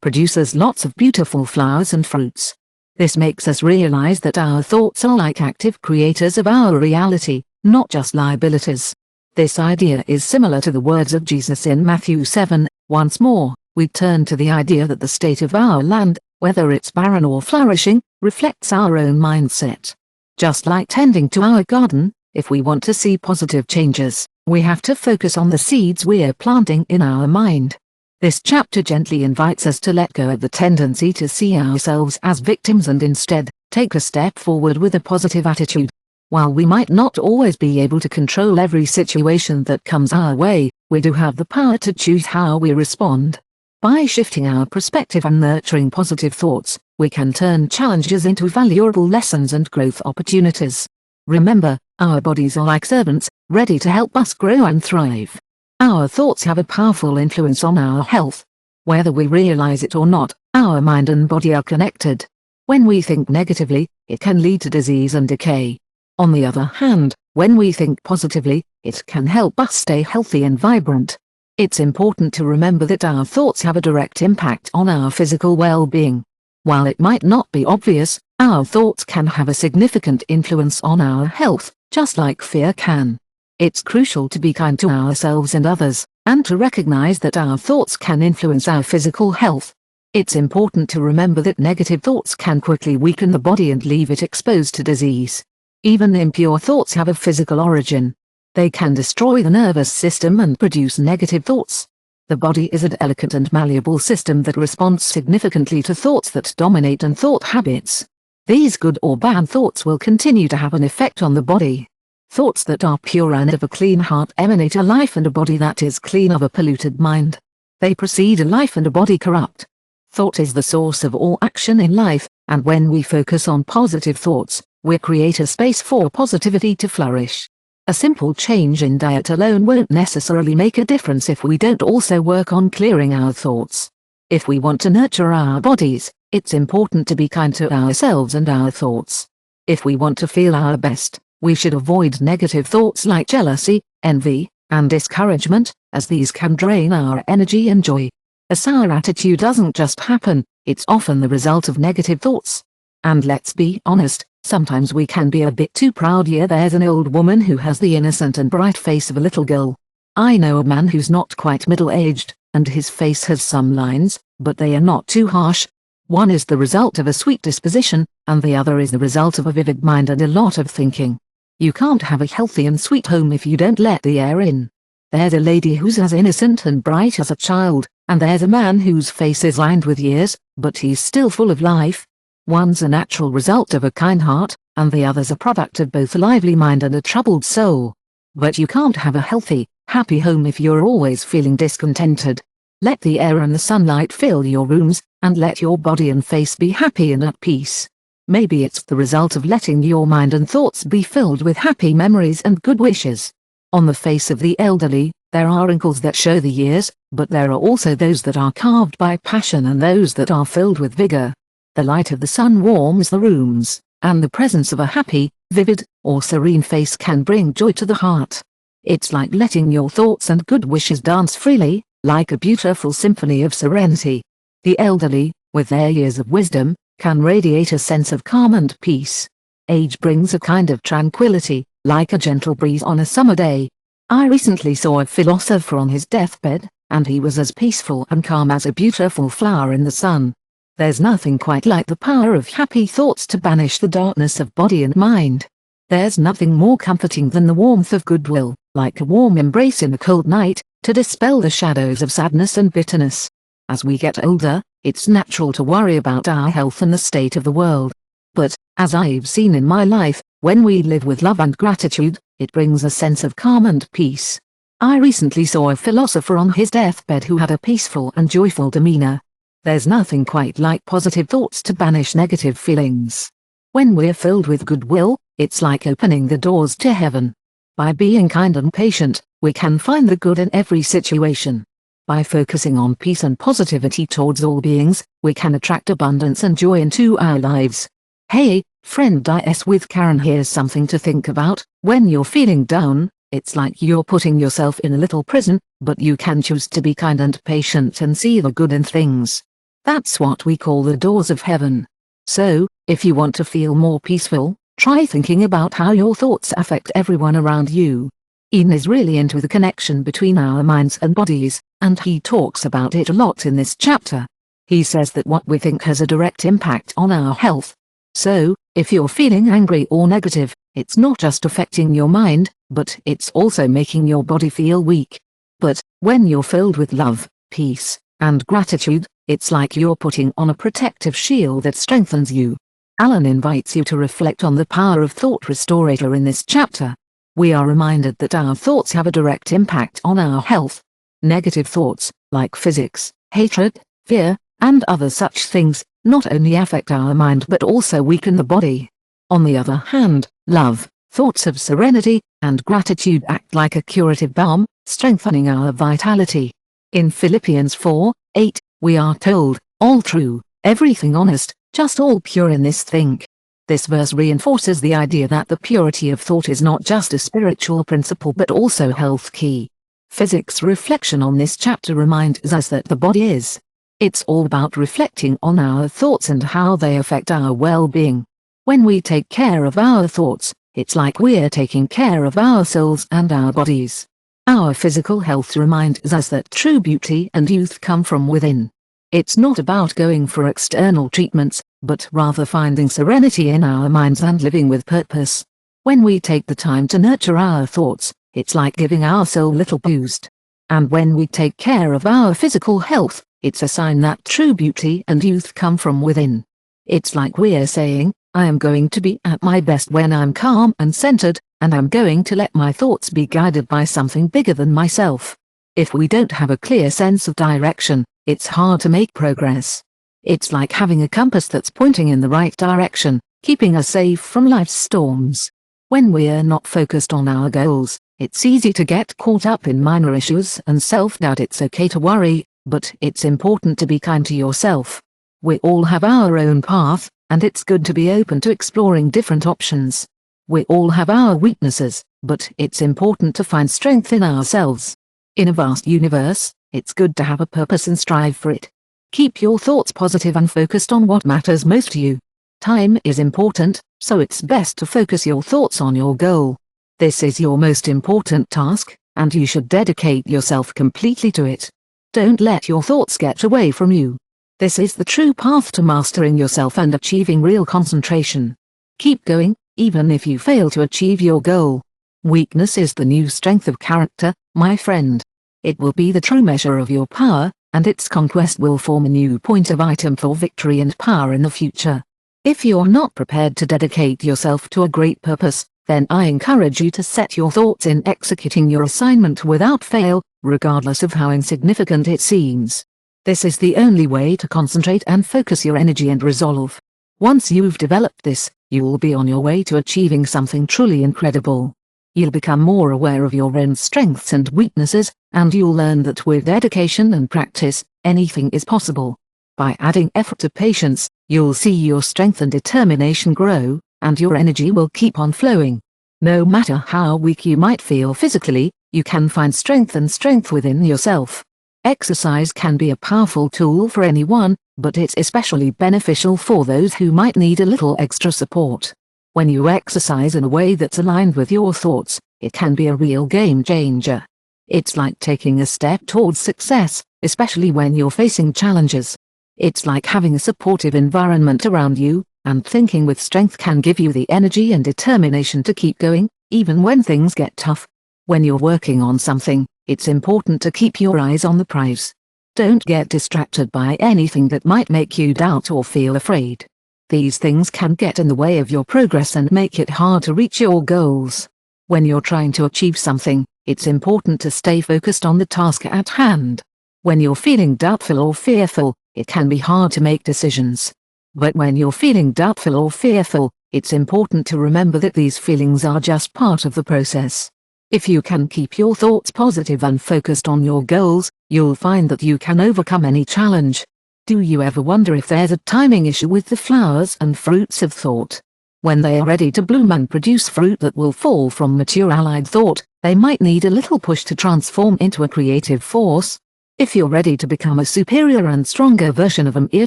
A: produces lots of beautiful flowers and fruits. This makes us realize that our thoughts are like active creators of our reality, not just liabilities. This idea is similar to the words of Jesus in Matthew 7. Once more, we turn to the idea that the state of our land, whether it's barren or flourishing, reflects our own mindset. Just like tending to our garden, if we want to see positive changes, we have to focus on the seeds we're planting in our mind. This chapter gently invites us to let go of the tendency to see ourselves as victims and instead, take a step forward with a positive attitude. While we might not always be able to control every situation that comes our way, we do have the power to choose how we respond. By shifting our perspective and nurturing positive thoughts, we can turn challenges into valuable lessons and growth opportunities. Remember, our bodies are like servants, ready to help us grow and thrive. Our thoughts have a powerful influence on our health. Whether we realize it or not, our mind and body are connected. When we think negatively, it can lead to disease and decay. On the other hand, when we think positively, it can help us stay healthy and vibrant. It's important to remember that our thoughts have a direct impact on our physical well-being. While it might not be obvious, our thoughts can have a significant influence on our health, just like fear can. It's crucial to be kind to ourselves and others, and to recognize that our thoughts can influence our physical health. It's important to remember that negative thoughts can quickly weaken the body and leave it exposed to disease. Even impure thoughts have a physical origin. They can destroy the nervous system and produce negative thoughts. The body is a delicate and malleable system that responds significantly to thoughts that dominate and thought habits. These good or bad thoughts will continue to have an effect on the body. Thoughts that are pure and of a clean heart emanate a life and a body that is clean of a polluted mind. They precede a life and a body corrupt. Thought is the source of all action in life, and when we focus on positive thoughts, we create a space for positivity to flourish. A simple change in diet alone won't necessarily make a difference if we don't also work on clearing our thoughts. If we want to nurture our bodies, it's important to be kind to ourselves and our thoughts. If we want to feel our best, we should avoid negative thoughts like jealousy, envy, and discouragement, as these can drain our energy and joy. A sour attitude doesn't just happen, it's often the result of negative thoughts. And let's be honest, sometimes we can be a bit too proud. Yeah, there's an old woman who has the innocent and bright face of a little girl. I know a man who's not quite middle-aged, and his face has some lines, but they are not too harsh. One is the result of a sweet disposition, and the other is the result of a vivid mind and a lot of thinking. You can't have a healthy and sweet home if you don't let the air in. There's a lady who's as innocent and bright as a child, and there's a man whose face is lined with years, but he's still full of life. One's a natural result of a kind heart, and the other's a product of both a lively mind and a troubled soul. But you can't have a healthy, happy home if you're always feeling discontented. Let the air and the sunlight fill your rooms, and let your body and face be happy and at peace. Maybe it's the result of letting your mind and thoughts be filled with happy memories and good wishes. On the face of the elderly, there are wrinkles that show the years, but there are also those that are carved by passion and those that are filled with vigor. The light of the sun warms the rooms, and the presence of a happy, vivid, or serene face can bring joy to the heart. It's like letting your thoughts and good wishes dance freely, like a beautiful symphony of serenity. The elderly, with their years of wisdom, can radiate a sense of calm and peace. Age brings a kind of tranquility, like a gentle breeze on a summer day. I recently saw a philosopher on his deathbed, and he was as peaceful and calm as a beautiful flower in the sun. There's nothing quite like the power of happy thoughts to banish the darkness of body and mind. There's nothing more comforting than the warmth of goodwill, like a warm embrace in a cold night, to dispel the shadows of sadness and bitterness. As we get older, it's natural to worry about our health and the state of the world. But, as I've seen in my life, when we live with love and gratitude, it brings a sense of calm and peace. I recently saw a philosopher on his deathbed who had a peaceful and joyful demeanor. There's nothing quite like positive thoughts to banish negative feelings. When we're filled with goodwill, it's like opening the doors to heaven. By being kind and patient, we can find the good in every situation. By focusing on peace and positivity towards all beings, we can attract abundance and joy into our lives. Hey, friend is with Karen. Here's something to think about. When you're feeling down, it's like you're putting yourself in a little prison, but you can choose to be kind and patient and see the good in things. That's what we call the doors of heaven. So, if you want to feel more peaceful, try thinking about how your thoughts affect everyone around you. Ian is really into the connection between our minds and bodies, and he talks about it a lot in this chapter. He says that what we think has a direct impact on our health. So, if you're feeling angry or negative, it's not just affecting your mind, but it's also making your body feel weak. But, when you're filled with love, peace, and gratitude, it's like you're putting on a protective shield that strengthens you. Alan invites you to reflect on the power of thought restorator in this chapter. We are reminded that our thoughts have a direct impact on our health. Negative thoughts, like physics, hatred, fear, and other such things, not only affect our mind but also weaken the body. On the other hand, love, thoughts of serenity, and gratitude act like a curative balm, strengthening our vitality. In Philippians 4:8, we are told, all true, everything honest, just all pure in this think. This verse reinforces the idea that the purity of thought is not just a spiritual principle but also health key. Physics reflection on this chapter reminds us that the body is. It's all about reflecting on our thoughts and how they affect our well-being. When we take care of our thoughts, it's like we're taking care of our souls and our bodies. Our physical health reminds us that true beauty and youth come from within. It's not about going for external treatments, but rather finding serenity in our minds and living with purpose. When we take the time to nurture our thoughts, it's like giving our soul a little boost. And when we take care of our physical health, it's a sign that true beauty and youth come from within. It's like we're saying, I am going to be at my best when I'm calm and centered, and I'm going to let my thoughts be guided by something bigger than myself. If we don't have a clear sense of direction, it's hard to make progress. It's like having a compass that's pointing in the right direction, keeping us safe from life's storms. When we're not focused on our goals, it's easy to get caught up in minor issues and self-doubt. It's okay to worry, but it's important to be kind to yourself. We all have our own path, and it's good to be open to exploring different options. We all have our weaknesses, but it's important to find strength in ourselves. In a vast universe, it's good to have a purpose and strive for it. Keep your thoughts positive and focused on what matters most to you. Time is important, so it's best to focus your thoughts on your goal. This is your most important task, and you should dedicate yourself completely to it. Don't let your thoughts get away from you. This is the true path to mastering yourself and achieving real concentration. Keep going, even if you fail to achieve your goal. Weakness is the new strength of character, my friend. It will be the true measure of your power, and its conquest will form a new point of item for victory and power in the future. If you're not prepared to dedicate yourself to a great purpose, then I encourage you to set your thoughts in executing your assignment without fail, regardless of how insignificant it seems. This is the only way to concentrate and focus your energy and resolve. Once you've developed this, you'll be on your way to achieving something truly incredible. You'll become more aware of your own strengths and weaknesses, and you'll learn that with dedication and practice, anything is possible. By adding effort to patience, you'll see your strength and determination grow, and your energy will keep on flowing. No matter how weak you might feel physically, you can find strength within yourself. Exercise can be a powerful tool for anyone, but it's especially beneficial for those who might need a little extra support. When you exercise in a way that's aligned with your thoughts, it can be a real game changer. It's like taking a step towards success, especially when you're facing challenges. It's like having a supportive environment around you, and thinking with strength can give you the energy and determination to keep going, even when things get tough. When you're working on something, it's important to keep your eyes on the prize. Don't get distracted by anything that might make you doubt or feel afraid. These things can get in the way of your progress and make it hard to reach your goals. When you're trying to achieve something, it's important to stay focused on the task at hand. When you're feeling doubtful or fearful, it can be hard to make decisions. But when you're feeling doubtful or fearful, it's important to remember that these feelings are just part of the process. If you can keep your thoughts positive and focused on your goals, you'll find that you can overcome any challenge. Do you ever wonder if there's a timing issue with the flowers and fruits of thought? When they are ready to bloom and produce fruit that will fall from mature allied thought, they might need a little push to transform into a creative force. If you're ready to become a superior and stronger version of you're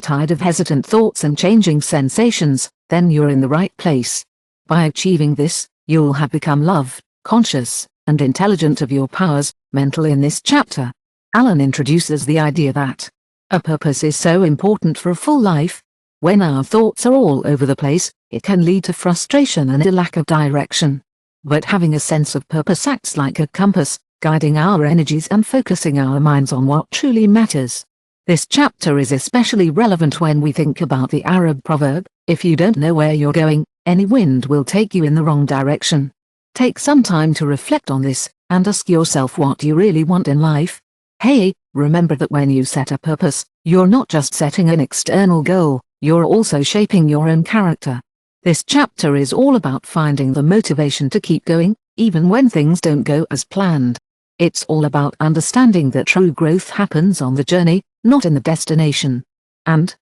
A: tired of hesitant thoughts and changing sensations, then you're in the right place. By achieving this, you'll have become loved, conscious, and intelligent of your powers, mental. In this chapter, Alan introduces the idea that a purpose is so important for a full life. When our thoughts are all over the place, it can lead to frustration and a lack of direction. But having a sense of purpose acts like a compass, guiding our energies and focusing our minds on what truly matters. This chapter is especially relevant when we think about the Arab proverb, "If you don't know where you're going, any wind will take you in the wrong direction." Take some time to reflect on this, and ask yourself what you really want in life. Hey, remember that when you set a purpose, you're not just setting an external goal, you're also shaping your own character. This chapter is all about finding the motivation to keep going, even when things don't go as planned. It's all about understanding that true growth happens on the journey, not in the destination. And,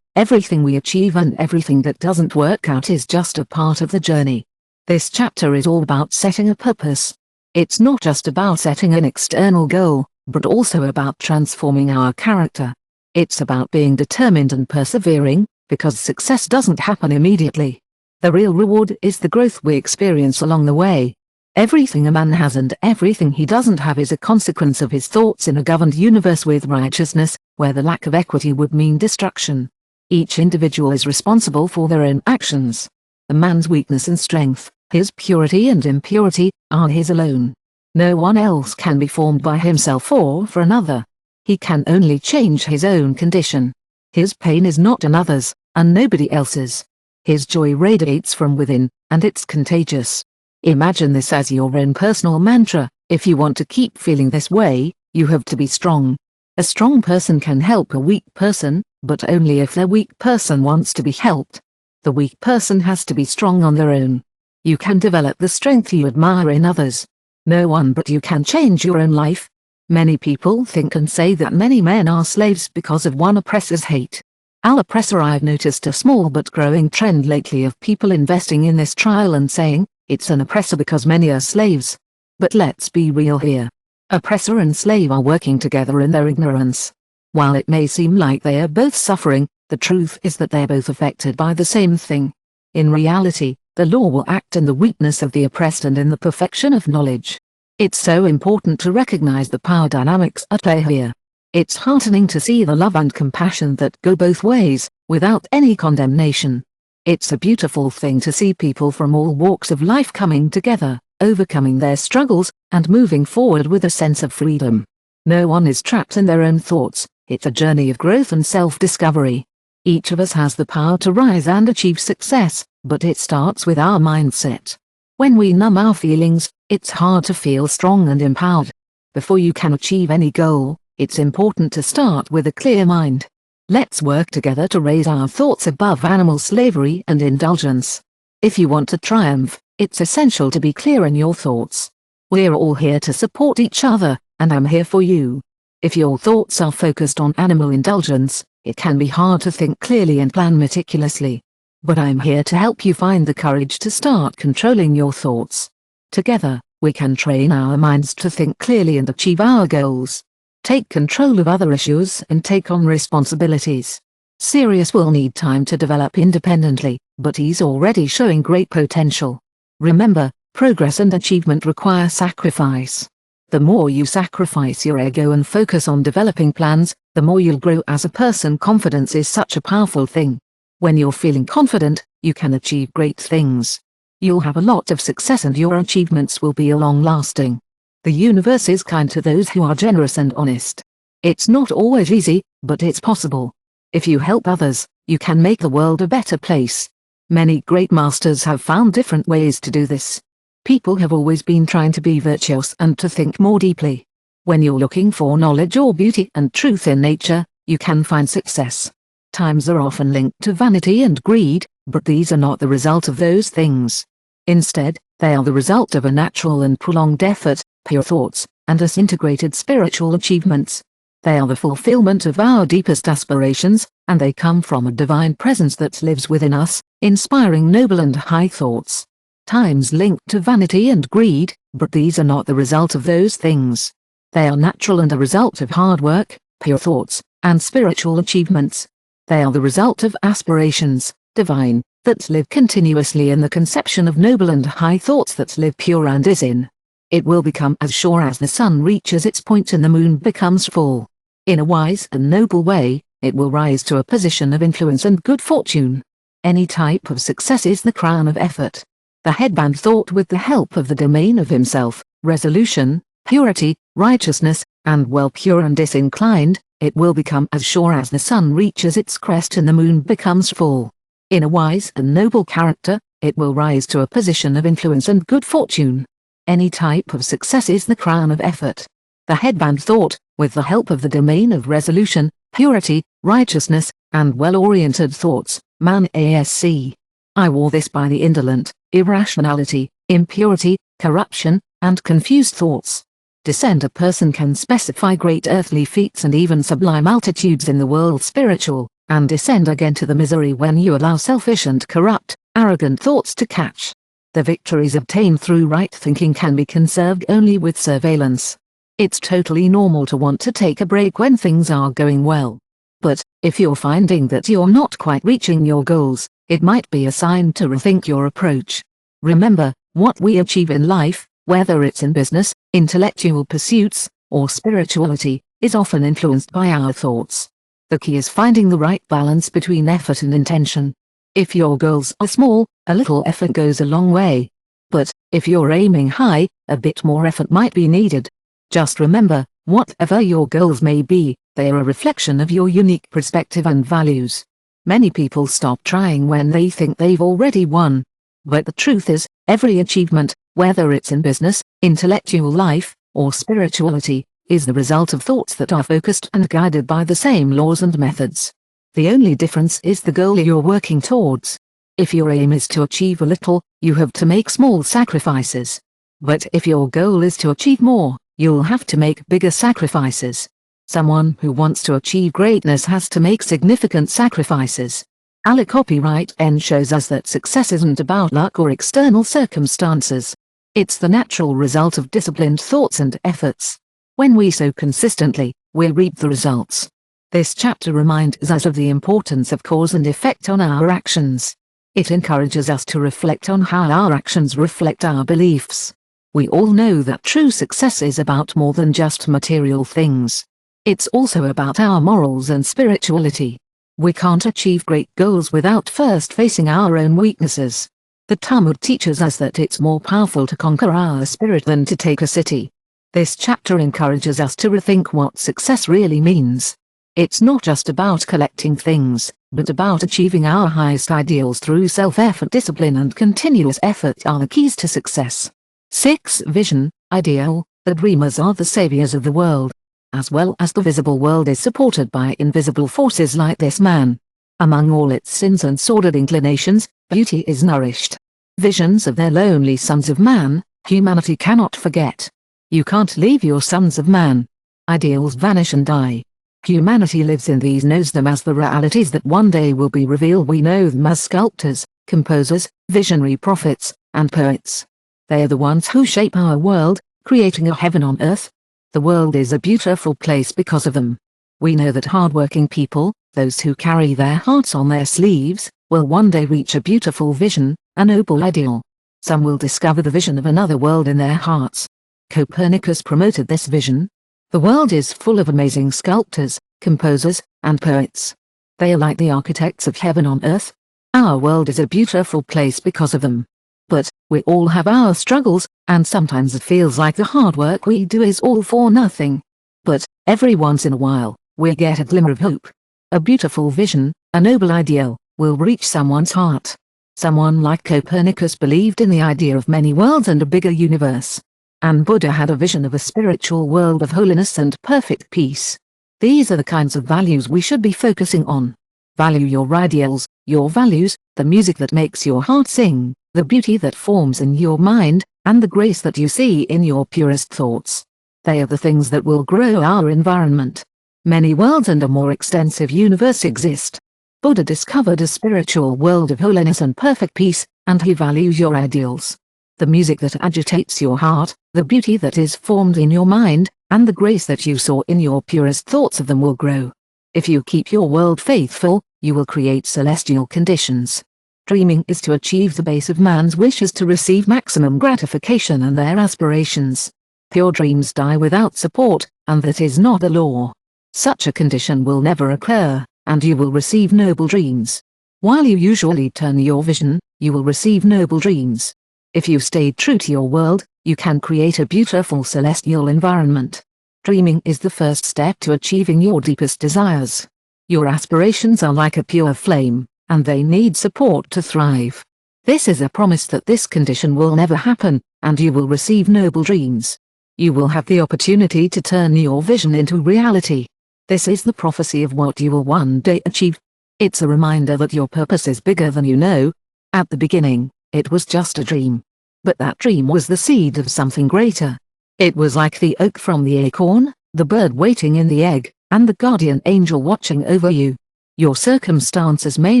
A: everything we achieve and everything that doesn't work out is just a part of the journey. This chapter is all about setting a purpose. It's not just about setting an external goal, but also about transforming our character. It's about being determined and persevering, because success doesn't happen immediately. The real reward is the growth we experience along the way. Everything a man has and everything he doesn't have is a consequence of his thoughts in a governed universe with righteousness, where the lack of equity would mean destruction. Each individual is responsible for their own actions. A man's weakness and strength, his purity and impurity, are his alone. No one else can be formed by himself or for another. He can only change his own condition. His pain is not another's, and nobody else's. His joy radiates from within, and it's contagious. Imagine this as your own personal mantra. If you want to keep feeling this way, you have to be strong. A strong person can help a weak person, but only if the weak person wants to be helped. The weak person has to be strong on their own. You can develop the strength you admire in others. No one but you can change your own life. Many people think and say that many men are slaves because of one oppressor's hate. Al oppressor. I've noticed a small but growing trend lately of people investing in this trial and saying, it's an oppressor because many are slaves. But let's be real here. Oppressor and slave are working together in their ignorance. While it may seem like they are both suffering, the truth is that they're both affected by the same thing. In reality, the law will act in the weakness of the oppressed and in the perfection of knowledge. It's so important to recognize the power dynamics at play here. It's heartening to see the love and compassion that go both ways, without any condemnation. It's a beautiful thing to see people from all walks of life coming together, overcoming their struggles, and moving forward with a sense of freedom. No one is trapped in their own thoughts. It's a journey of growth and self-discovery. Each of us has the power to rise and achieve success, but it starts with our mindset. When we numb our feelings, it's hard to feel strong and empowered. Before you can achieve any goal, it's important to start with a clear mind. Let's work together to raise our thoughts above animal slavery and indulgence. If you want to triumph, it's essential to be clear in your thoughts. We're all here to support each other, and I'm here for you. If your thoughts are focused on animal indulgence, it can be hard to think clearly and plan meticulously. But I'm here to help you find the courage to start controlling your thoughts. Together, we can train our minds to think clearly and achieve our goals. Take control of other issues and take on responsibilities. Sirius will need time to develop independently, but he's already showing great potential. Remember, progress and achievement require sacrifice. The more you sacrifice your ego and focus on developing plans, the more you'll grow as a person. Confidence is such a powerful thing. When you're feeling confident, you can achieve great things. You'll have a lot of success and your achievements will be long-lasting. The universe is kind to those who are generous and honest. It's not always easy, but it's possible. If you help others, you can make the world a better place. Many great masters have found different ways to do this. People have always been trying to be virtuous and to think more deeply. When you're looking for knowledge or beauty and truth in nature, you can find success. Times are often linked to vanity and greed, but these are not the result of those things. Instead, they are the result of a natural and prolonged effort, pure thoughts, and disintegrated spiritual achievements. They are the fulfillment of our deepest aspirations, and they come from a divine presence that lives within us, inspiring noble and high thoughts. Times linked to vanity and greed, but these are not the result of those things. They are natural and a result of hard work, pure thoughts, and spiritual achievements. They are the result of aspirations, divine, that live continuously in the conception of noble and high thoughts that live pure and is in. It will become as sure as the sun reaches its point and the moon becomes full. In a wise and noble way, it will rise to a position of influence and good fortune. Any type of success is the crown of effort. The headband thought with the help of the domain of himself, resolution, purity, righteousness, and well pure and disinclined, it will become as sure as the sun reaches its crest and the moon becomes full. In a wise and noble character, it will rise to a position of influence and good fortune. Any type of success is the crown of effort. The headband thought, with the help of the domain of resolution, purity, righteousness, and well-oriented thoughts, man asc. I wore this by the indolent, irrationality, impurity, corruption, and confused thoughts. Descend. A person can specify great earthly feats and even sublime altitudes in the world spiritual, and descend again to the misery when you allow selfish and corrupt, arrogant thoughts to catch. The victories obtained through right thinking can be conserved only with surveillance. It's totally normal to want to take a break when things are going well. But, if you're finding that you're not quite reaching your goals, it might be a sign to rethink your approach. Remember, what we achieve in life, whether it's in business, intellectual pursuits, or spirituality, is often influenced by our thoughts. The key is finding the right balance between effort and intention. If your goals are small, a little effort goes a long way. But, if you're aiming high, a bit more effort might be needed. Just remember, whatever your goals may be, they are a reflection of your unique perspective and values. Many people stop trying when they think they've already won. But the truth is, every achievement, whether it's in business, intellectual life, or spirituality, is the result of thoughts that are focused and guided by the same laws and methods. The only difference is the goal you're working towards. If your aim is to achieve a little, you have to make small sacrifices. But if your goal is to achieve more, you'll have to make bigger sacrifices. Someone who wants to achieve greatness has to make significant sacrifices. Our copyright N shows us that success isn't about luck or external circumstances. It's the natural result of disciplined thoughts and efforts. When we sow consistently, we'll reap the results. This chapter reminds us of the importance of cause and effect on our actions. It encourages us to reflect on how our actions reflect our beliefs. We all know that true success is about more than just material things. It's also about our morals and spirituality. We can't achieve great goals without first facing our own weaknesses. The Talmud teaches us that it's more powerful to conquer our spirit than to take a city. This chapter encourages us to rethink what success really means. It's not just about collecting things, but about achieving our highest ideals through self-effort. Discipline and continuous effort are the keys to success. 6. Vision, ideal. The dreamers are the saviors of the world. As well as the visible world is supported by invisible forces like this man. Among all its sins and sordid inclinations, beauty is nourished. Visions of their lonely sons of man, humanity cannot forget. You can't leave your sons of man. Ideals vanish and die. Humanity lives in these, knows them as the realities that one day will be revealed. We know them as sculptors, composers, visionary prophets, and poets. They are the ones who shape our world, creating a heaven on earth. The world is a beautiful place because of them. We know that hard-working people, those who carry their hearts on their sleeves, will one day reach a beautiful vision, a noble ideal. Some will discover the vision of another world in their hearts. Copernicus promoted this vision. The world is full of amazing sculptors, composers, and poets. They are like the architects of heaven on earth. Our world is a beautiful place because of them. But, we all have our struggles, and sometimes it feels like the hard work we do is all for nothing. But, every once in a while, we get a glimmer of hope. A beautiful vision, a noble ideal, will reach someone's heart. Someone like Copernicus believed in the idea of many worlds and a bigger universe. And Buddha had a vision of a spiritual world of holiness and perfect peace. These are the kinds of values we should be focusing on. Value your ideals, your values, the music that makes your heart sing, the beauty that forms in your mind, and the grace that you see in your purest thoughts. They are the things that will grow our environment. Many worlds and a more extensive universe exist. Buddha discovered a spiritual world of holiness and perfect peace, and he values your ideals. The music that agitates your heart, the beauty that is formed in your mind, and the grace that you saw in your purest thoughts of them will grow. If you keep your world faithful, you will create celestial conditions. Dreaming is to achieve the base of man's wishes, to receive maximum gratification and their aspirations. Pure dreams die without support, and that is not a law. Such a condition will never occur, and you will receive noble dreams. While you usually turn your vision, you will receive noble dreams. If you stay true to your world, you can create a beautiful celestial environment. Dreaming is the first step to achieving your deepest desires. Your aspirations are like a pure flame, and they need support to thrive. This is a promise that this condition will never happen, and you will receive noble dreams. You will have the opportunity to turn your vision into reality. This is the prophecy of what you will one day achieve. It's a reminder that your purpose is bigger than you know. At the beginning, it was just a dream. But that dream was the seed of something greater. It was like the oak from the acorn, the bird waiting in the egg, and the guardian angel watching over you. Your circumstances may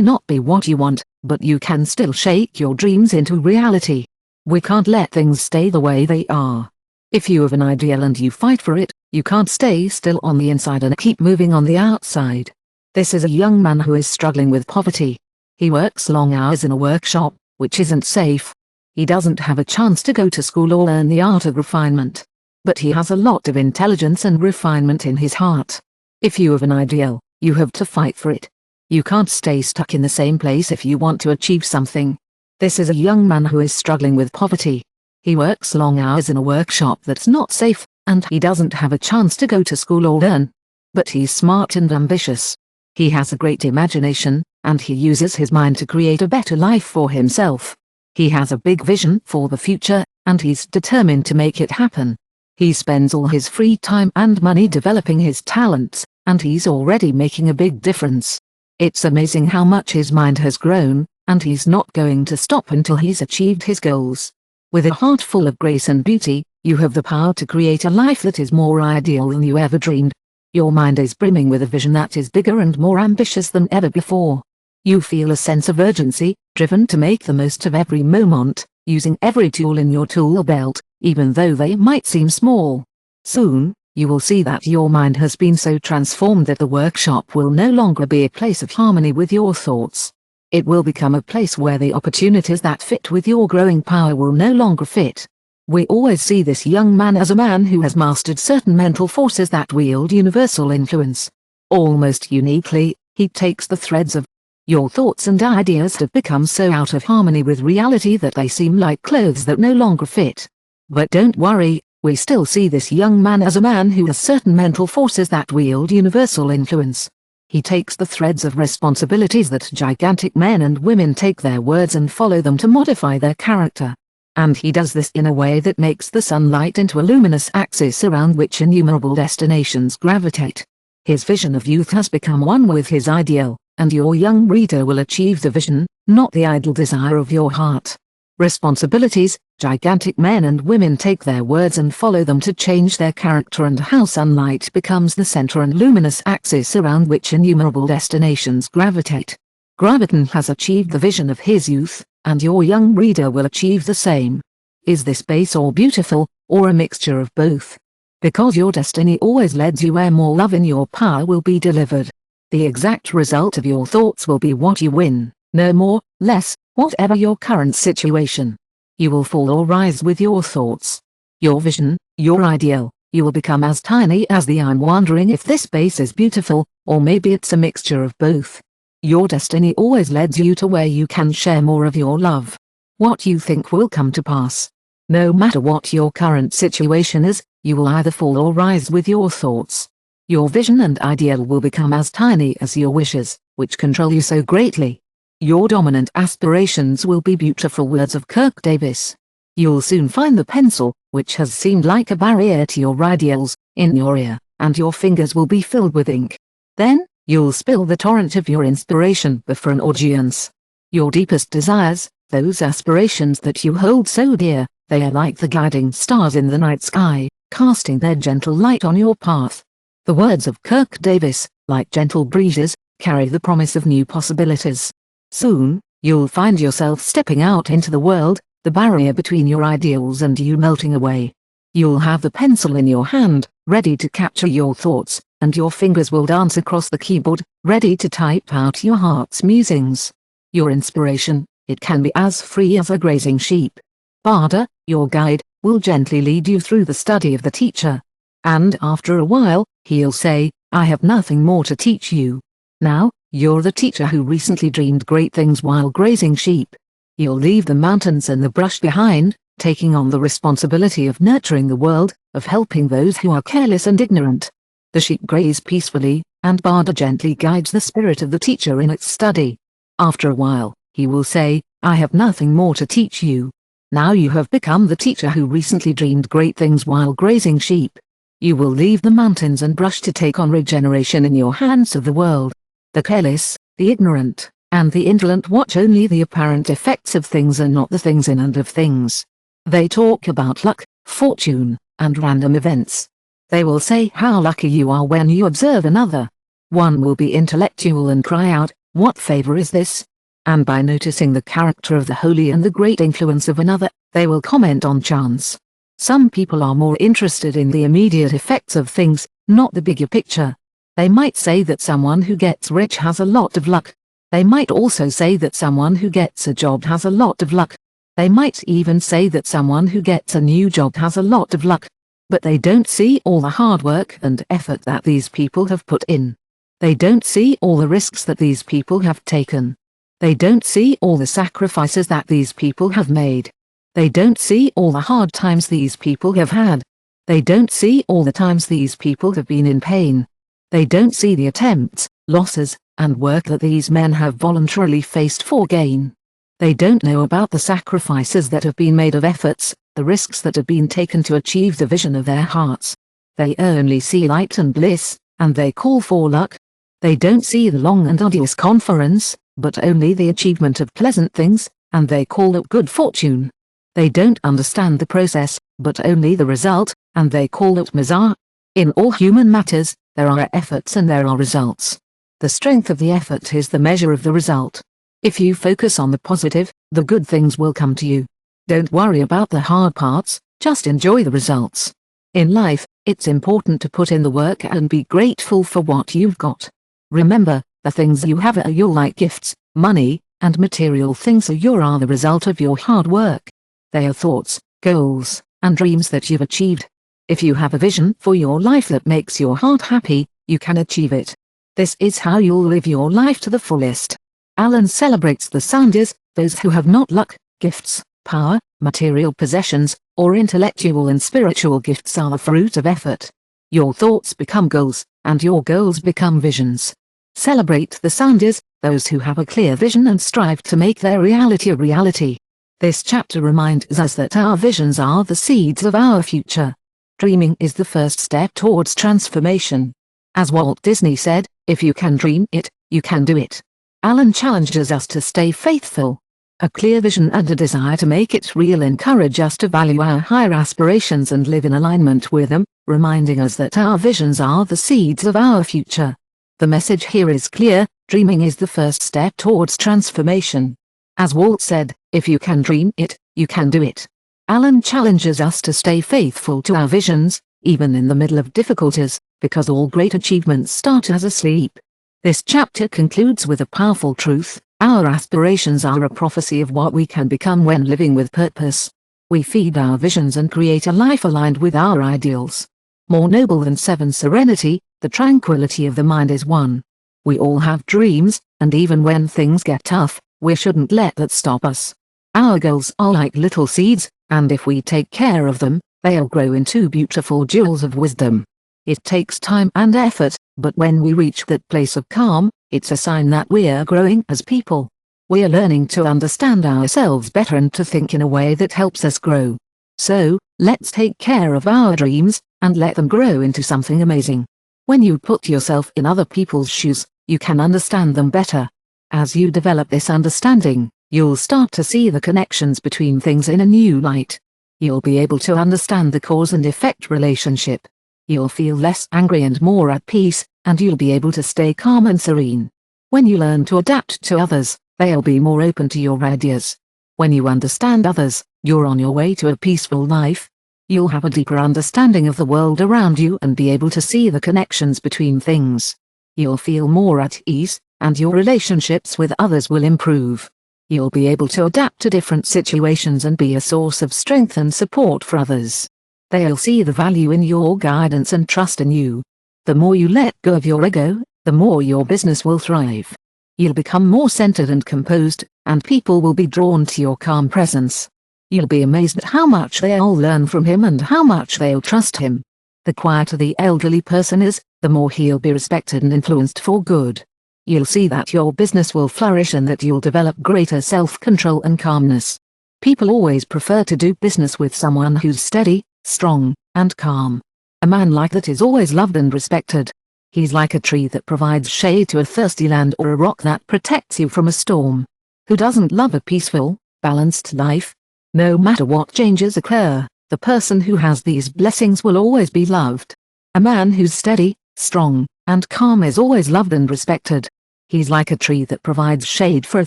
A: not be what you want, but you can still shake your dreams into reality. We can't let things stay the way they are. If you have an ideal and you fight for it, you can't stay still on the inside and keep moving on the outside. This is a young man who is struggling with poverty. He works long hours in a workshop, which isn't safe. He doesn't have a chance to go to school or learn the art of refinement. But he has a lot of intelligence and refinement in his heart. If you have an ideal, you have to fight for it. You can't stay stuck in the same place if you want to achieve something. This is a young man who is struggling with poverty. He works long hours in a workshop that's not safe, and he doesn't have a chance to go to school or learn. But he's smart and ambitious. He has a great imagination, and he uses his mind to create a better life for himself. He has a big vision for the future, and he's determined to make it happen. He spends all his free time and money developing his talents, and he's already making a big difference. It's amazing how much his mind has grown, and he's not going to stop until he's achieved his goals. With a heart full of grace and beauty, you have the power to create a life that is more ideal than you ever dreamed. Your mind is brimming with a vision that is bigger and more ambitious than ever before. You feel a sense of urgency, driven to make the most of every moment, using every tool in your tool belt, even though they might seem small. Soon, you will see that your mind has been so transformed that the workshop will no longer be a place of harmony with your thoughts. It will become a place where the opportunities that fit with your growing power will no longer fit. We always see this young man as a man who has mastered certain mental forces that wield universal influence. Almost uniquely, he takes the threads of your thoughts and ideas to become so out of harmony with reality that they seem like clothes that no longer fit. But don't worry, we still see this young man as a man who has certain mental forces that wield universal influence. He takes the threads of responsibilities that gigantic men and women take their words and follow them to modify their character. And he does this in a way that makes the sunlight into a luminous axis around which innumerable destinations gravitate. His vision of youth has become one with his ideal, and your young reader will achieve the vision, not the idle desire of your heart. Responsibilities, gigantic men and women take their words and follow them to change their character, and how sunlight becomes the center and luminous axis around which innumerable destinations gravitate. Graviton has achieved the vision of his youth, and your young reader will achieve the same. Is this base or beautiful, or a mixture of both? Because your destiny always leads you where more love in your power will be delivered. The exact result of your thoughts will be what you win, no more, less, whatever your current situation. You will fall or rise with your thoughts. Your vision, your ideal, you will become as tiny as the I'm wondering if this base is beautiful, or maybe it's a mixture of both. Your destiny always leads you to where you can share more of your love. What you think will come to pass. No matter what your current situation is, you will either fall or rise with your thoughts. Your vision and ideal will become as tiny as your wishes, which control you so greatly. Your dominant aspirations will be beautiful words of Kirk Davis. You'll soon find the pencil, which has seemed like a barrier to your ideals, in your ear, and your fingers will be filled with ink. Then, you'll spill the torrent of your inspiration before an audience. Your deepest desires, those aspirations that you hold so dear, they are like the guiding stars in the night sky, casting their gentle light on your path. The words of Kirk Davis, like gentle breezes, carry the promise of new possibilities. Soon, you'll find yourself stepping out into the world, the barrier between your ideals and you melting away. You'll have the pencil in your hand, ready to capture your thoughts, and your fingers will dance across the keyboard, ready to type out your heart's musings. Your inspiration, it can be as free as a grazing sheep. Barda, your guide, will gently lead you through the study of the teacher. And after a while, he'll say, I have nothing more to teach you. Now, you're the teacher who recently dreamed great things while grazing sheep. You'll leave the mountains and the brush behind, taking on the responsibility of nurturing the world, of helping those who are careless and ignorant. The sheep graze peacefully, and Barda gently guides the spirit of the teacher in its study. After a while, he will say, I have nothing more to teach you. Now you have become the teacher who recently dreamed great things while grazing sheep. You will leave the mountains and brush to take on regeneration in your hands of the world. The careless, the ignorant, and the indolent watch only the apparent effects of things and not the things in and of things. They talk about luck, fortune, and random events. They will say how lucky you are when you observe another. One will be intellectual and cry out, what favor is this? And by noticing the character of the holy and the great influence of another, they will comment on chance. Some people are more interested in the immediate effects of things, not the bigger picture. They might say that someone who gets rich has a lot of luck. They might also say that someone who gets a job has a lot of luck. They might even say that someone who gets a new job has a lot of luck. But they don't see all the hard work and effort that these people have put in. They don't see all the risks that these people have taken. They don't see all the sacrifices that these people have made. They don't see all the hard times these people have had. They don't see all the times these people have been in pain. They don't see the attempts, losses, and work that these men have voluntarily faced for gain. They don't know about the sacrifices that have been made of efforts, the risks that have been taken to achieve the vision of their hearts. They only see light and bliss, and they call for luck. They don't see the long and arduous conference, but only the achievement of pleasant things, and they call it good fortune. They don't understand the process, but only the result, and they call it mazar. In all human matters, there are efforts and there are results. The strength of the effort is the measure of the result. If you focus on the positive, the good things will come to you. Don't worry about the hard parts, just enjoy the results. In life, it's important to put in the work and be grateful for what you've got. Remember, the things you have are your like gifts, money, and material things are the result of your hard work. They are thoughts, goals, and dreams that you've achieved. If you have a vision for your life that makes your heart happy, you can achieve it. This is how you'll live your life to the fullest. Alan celebrates the sounders, those who have not luck, gifts, power, material possessions, or intellectual and spiritual gifts are the fruit of effort. Your thoughts become goals, and your goals become visions. Celebrate the sounders, those who have a clear vision and strive to make their reality a reality. This chapter reminds us that our visions are the seeds of our future. Dreaming is the first step towards transformation. As Walt Disney said, if you can dream it, you can do it. Alan challenges us to stay faithful. A clear vision and a desire to make it real encourage us to value our higher aspirations and live in alignment with them, reminding us that our visions are the seeds of our future. The message here is clear: dreaming is the first step towards transformation. As Walt said, if you can dream it, you can do it. Alan challenges us to stay faithful to our visions, even in the middle of difficulties, because all great achievements start as a sleep. This chapter concludes with a powerful truth: our aspirations are a prophecy of what we can become when living with purpose. We feed our visions and create a life aligned with our ideals. More noble than 7 serenity, the tranquility of the mind is 1. We all have dreams, and even when things get tough, we shouldn't let that stop us. Our goals are like little seeds, and if we take care of them, they'll grow into beautiful jewels of wisdom. It takes time and effort, but when we reach that place of calm, it's a sign that we're growing as people. We're learning to understand ourselves better and to think in a way that helps us grow. So, let's take care of our dreams, and let them grow into something amazing. When you put yourself in other people's shoes, you can understand them better. As you develop this understanding, you'll start to see the connections between things in a new light. You'll be able to understand the cause and effect relationship. You'll feel less angry and more at peace, and you'll be able to stay calm and serene. When you learn to adapt to others, they'll be more open to your ideas. When you understand others, you're on your way to a peaceful life. You'll have a deeper understanding of the world around you and be able to see the connections between things. You'll feel more at ease, and your relationships with others will improve. You'll be able to adapt to different situations and be a source of strength and support for others. They'll see the value in your guidance and trust in you. The more you let go of your ego, the more your business will thrive. You'll become more centered and composed, and people will be drawn to your calm presence. You'll be amazed at how much they'll learn from him and how much they'll trust him. The quieter the elderly person is, the more he'll be respected and influenced for good. You'll see that your business will flourish and that you'll develop greater self-control and calmness. People always prefer to do business with someone who's steady, strong, and calm. A man like that is always loved and respected. He's like a tree that provides shade to a thirsty land or a rock that protects you from a storm. Who doesn't love a peaceful, balanced life? No matter what changes occur, the person who has these blessings will always be loved. A man who's steady, strong, and calm is always loved and respected. He's like a tree that provides shade for a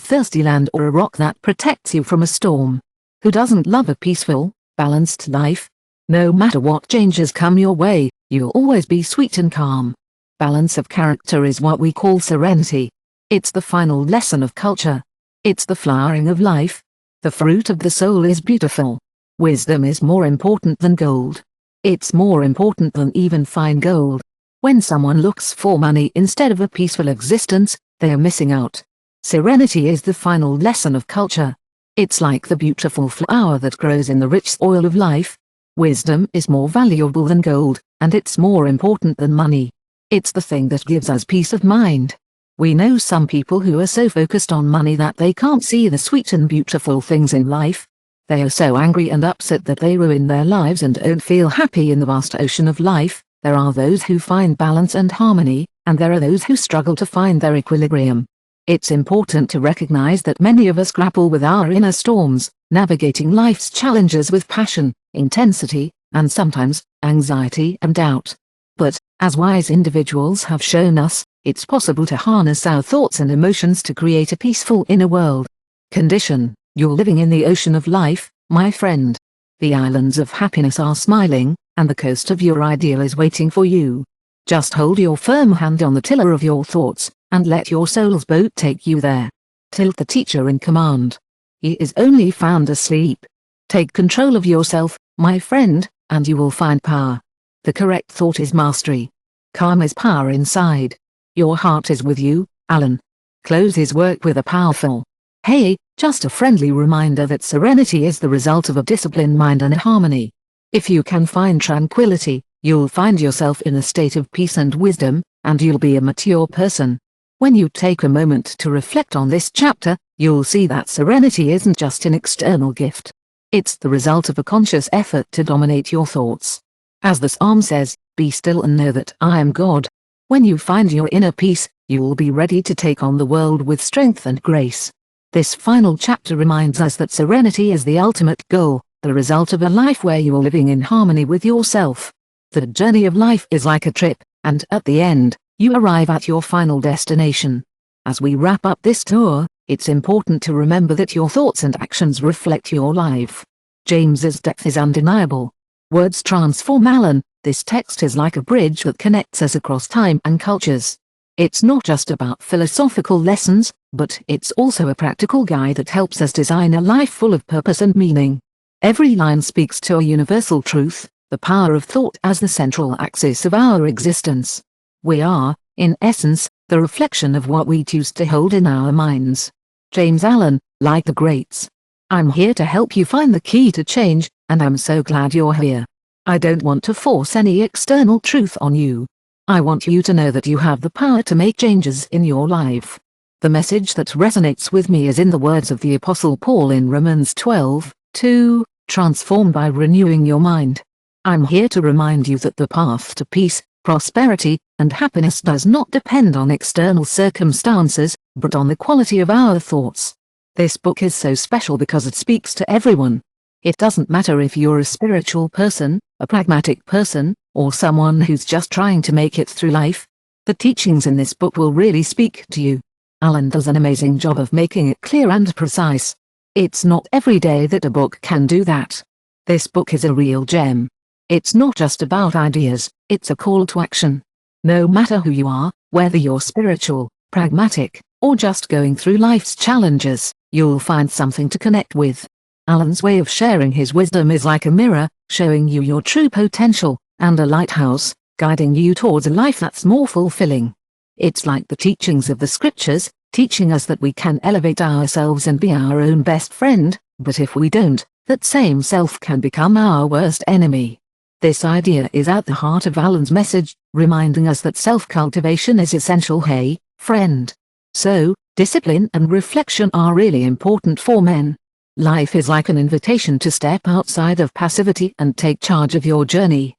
A: thirsty land or a rock that protects you from a storm. Who doesn't love a peaceful, balanced life? No matter what changes come your way, you'll always be sweet and calm. Balance of character is what we call serenity. It's the final lesson of culture. It's the flowering of life. The fruit of the soul is beautiful. Wisdom is more important than gold. It's more important than even fine gold. When someone looks for money instead of a peaceful existence, they are missing out. Serenity is the final lesson of culture. It's like the beautiful flower that grows in the rich soil of life. Wisdom is more valuable than gold, and it's more important than money. It's the thing that gives us peace of mind. We know some people who are so focused on money that they can't see the sweet and beautiful things in life. They are so angry and upset that they ruin their lives and don't feel happy in the vast ocean of life. There are those who find balance and harmony, and there are those who struggle to find their equilibrium. It's important to recognize that many of us grapple with our inner storms, navigating life's challenges with passion, intensity, and sometimes, anxiety and doubt. But, as wise individuals have shown us, it's possible to harness our thoughts and emotions to create a peaceful inner world. Condition: you're living in the ocean of life, my friend. The islands of happiness are smiling, and the coast of your ideal is waiting for you. Just hold your firm hand on the tiller of your thoughts, and let your soul's boat take you there. Tilt the teacher in command. He is only found asleep. Take control of yourself, my friend, and you will find power. The correct thought is mastery. Calm is power inside. Your heart is with you, Alan. Close his work with a powerful, "Hey, just a friendly reminder that serenity is the result of a disciplined mind and harmony. If you can find tranquility, you'll find yourself in a state of peace and wisdom, and you'll be a mature person." When you take a moment to reflect on this chapter, you'll see that serenity isn't just an external gift. It's the result of a conscious effort to dominate your thoughts. As the psalm says, "Be still and know that I am God." When you find your inner peace, you will be ready to take on the world with strength and grace. This final chapter reminds us that serenity is the ultimate goal, the result of a life where you are living in harmony with yourself. The journey of life is like a trip, and at the end, you arrive at your final destination. As we wrap up this tour, it's important to remember that your thoughts and actions reflect your life. James's depth is undeniable. Words transform Alan. This text is like a bridge that connects us across time and cultures. It's not just about philosophical lessons, but it's also a practical guide that helps us design a life full of purpose and meaning. Every line speaks to a universal truth, the power of thought as the central axis of our existence. We are, in essence, the reflection of what we choose to hold in our minds. James Allen, like the greats. I'm here to help you find the key to change, and I'm so glad you're here. I don't want to force any external truth on you. I want you to know that you have the power to make changes in your life. The message that resonates with me is in the words of the Apostle Paul in Romans 12:2, "Transformed by renewing your mind." I'm here to remind you that the path to peace, prosperity, and happiness does not depend on external circumstances, but on the quality of our thoughts. This book is so special because it speaks to everyone. It doesn't matter if you're a spiritual person, a pragmatic person, or someone who's just trying to make it through life. The teachings in this book will really speak to you. Alan does an amazing job of making it clear and precise. It's not every day that a book can do that. This book is a real gem. It's not just about ideas, it's a call to action. No matter who you are, whether you're spiritual, pragmatic, or just going through life's challenges, you'll find something to connect with. Alan's way of sharing his wisdom is like a mirror, showing you your true potential, and a lighthouse, guiding you towards a life that's more fulfilling. It's like the teachings of the scriptures, teaching us that we can elevate ourselves and be our own best friend, but if we don't, that same self can become our worst enemy. This idea is at the heart of Alan's message, reminding us that self-cultivation is essential. Hey, friend. So, discipline and reflection are really important for men. Life is like an invitation to step outside of passivity and take charge of your journey,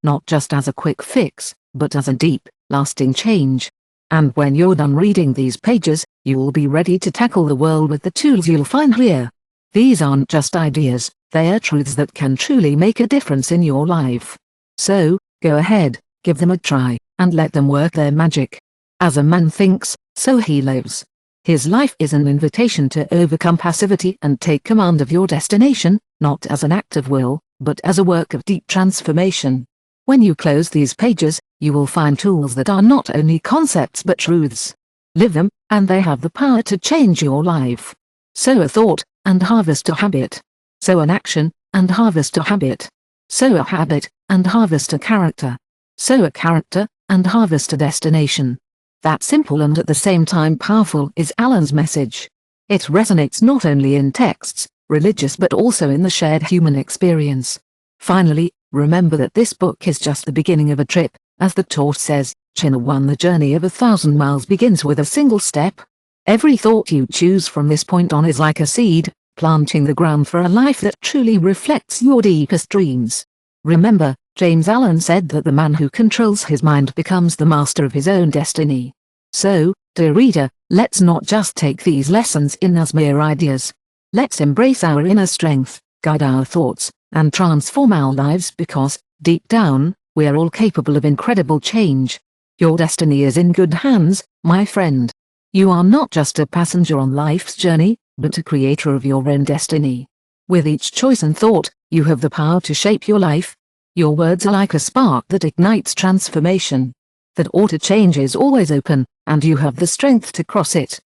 A: not just as a quick fix, but as a deep, lasting change. And when you're done reading these pages, you will be ready to tackle the world with the tools you'll find here. These aren't just ideas, they are truths that can truly make a difference in your life. So, go ahead, give them a try, and let them work their magic. As a man thinks, so he lives. His life is an invitation to overcome passivity and take command of your destination, not as an act of will, but as a work of deep transformation. When you close these pages, you will find tools that are not only concepts but truths. Live them, and they have the power to change your life. Sow a thought, and harvest a habit. Sow an action, and harvest a habit. Sow a habit, and harvest a character. Sow a character, and harvest a destination. That simple and at the same time powerful is Alan's message. It resonates not only in texts, religious but also in the shared human experience. Finally, remember that this book is just the beginning of a trip. As the Torah says, China 1, the journey of 1,000 miles begins with a single step. Every thought you choose from this point on is like a seed, planting the ground for a life that truly reflects your deepest dreams. Remember, James Allen said that the man who controls his mind becomes the master of his own destiny. So, dear reader, let's not just take these lessons in as mere ideas. Let's embrace our inner strength, guide our thoughts, and transform our lives because, deep down, we are all capable of incredible change. Your destiny is in good hands, my friend. You are not just a passenger on life's journey, but a creator of your own destiny. With each choice and thought, you have the power to shape your life. Your words are like a spark that ignites transformation. That door to change is always open, and you have the strength to cross it.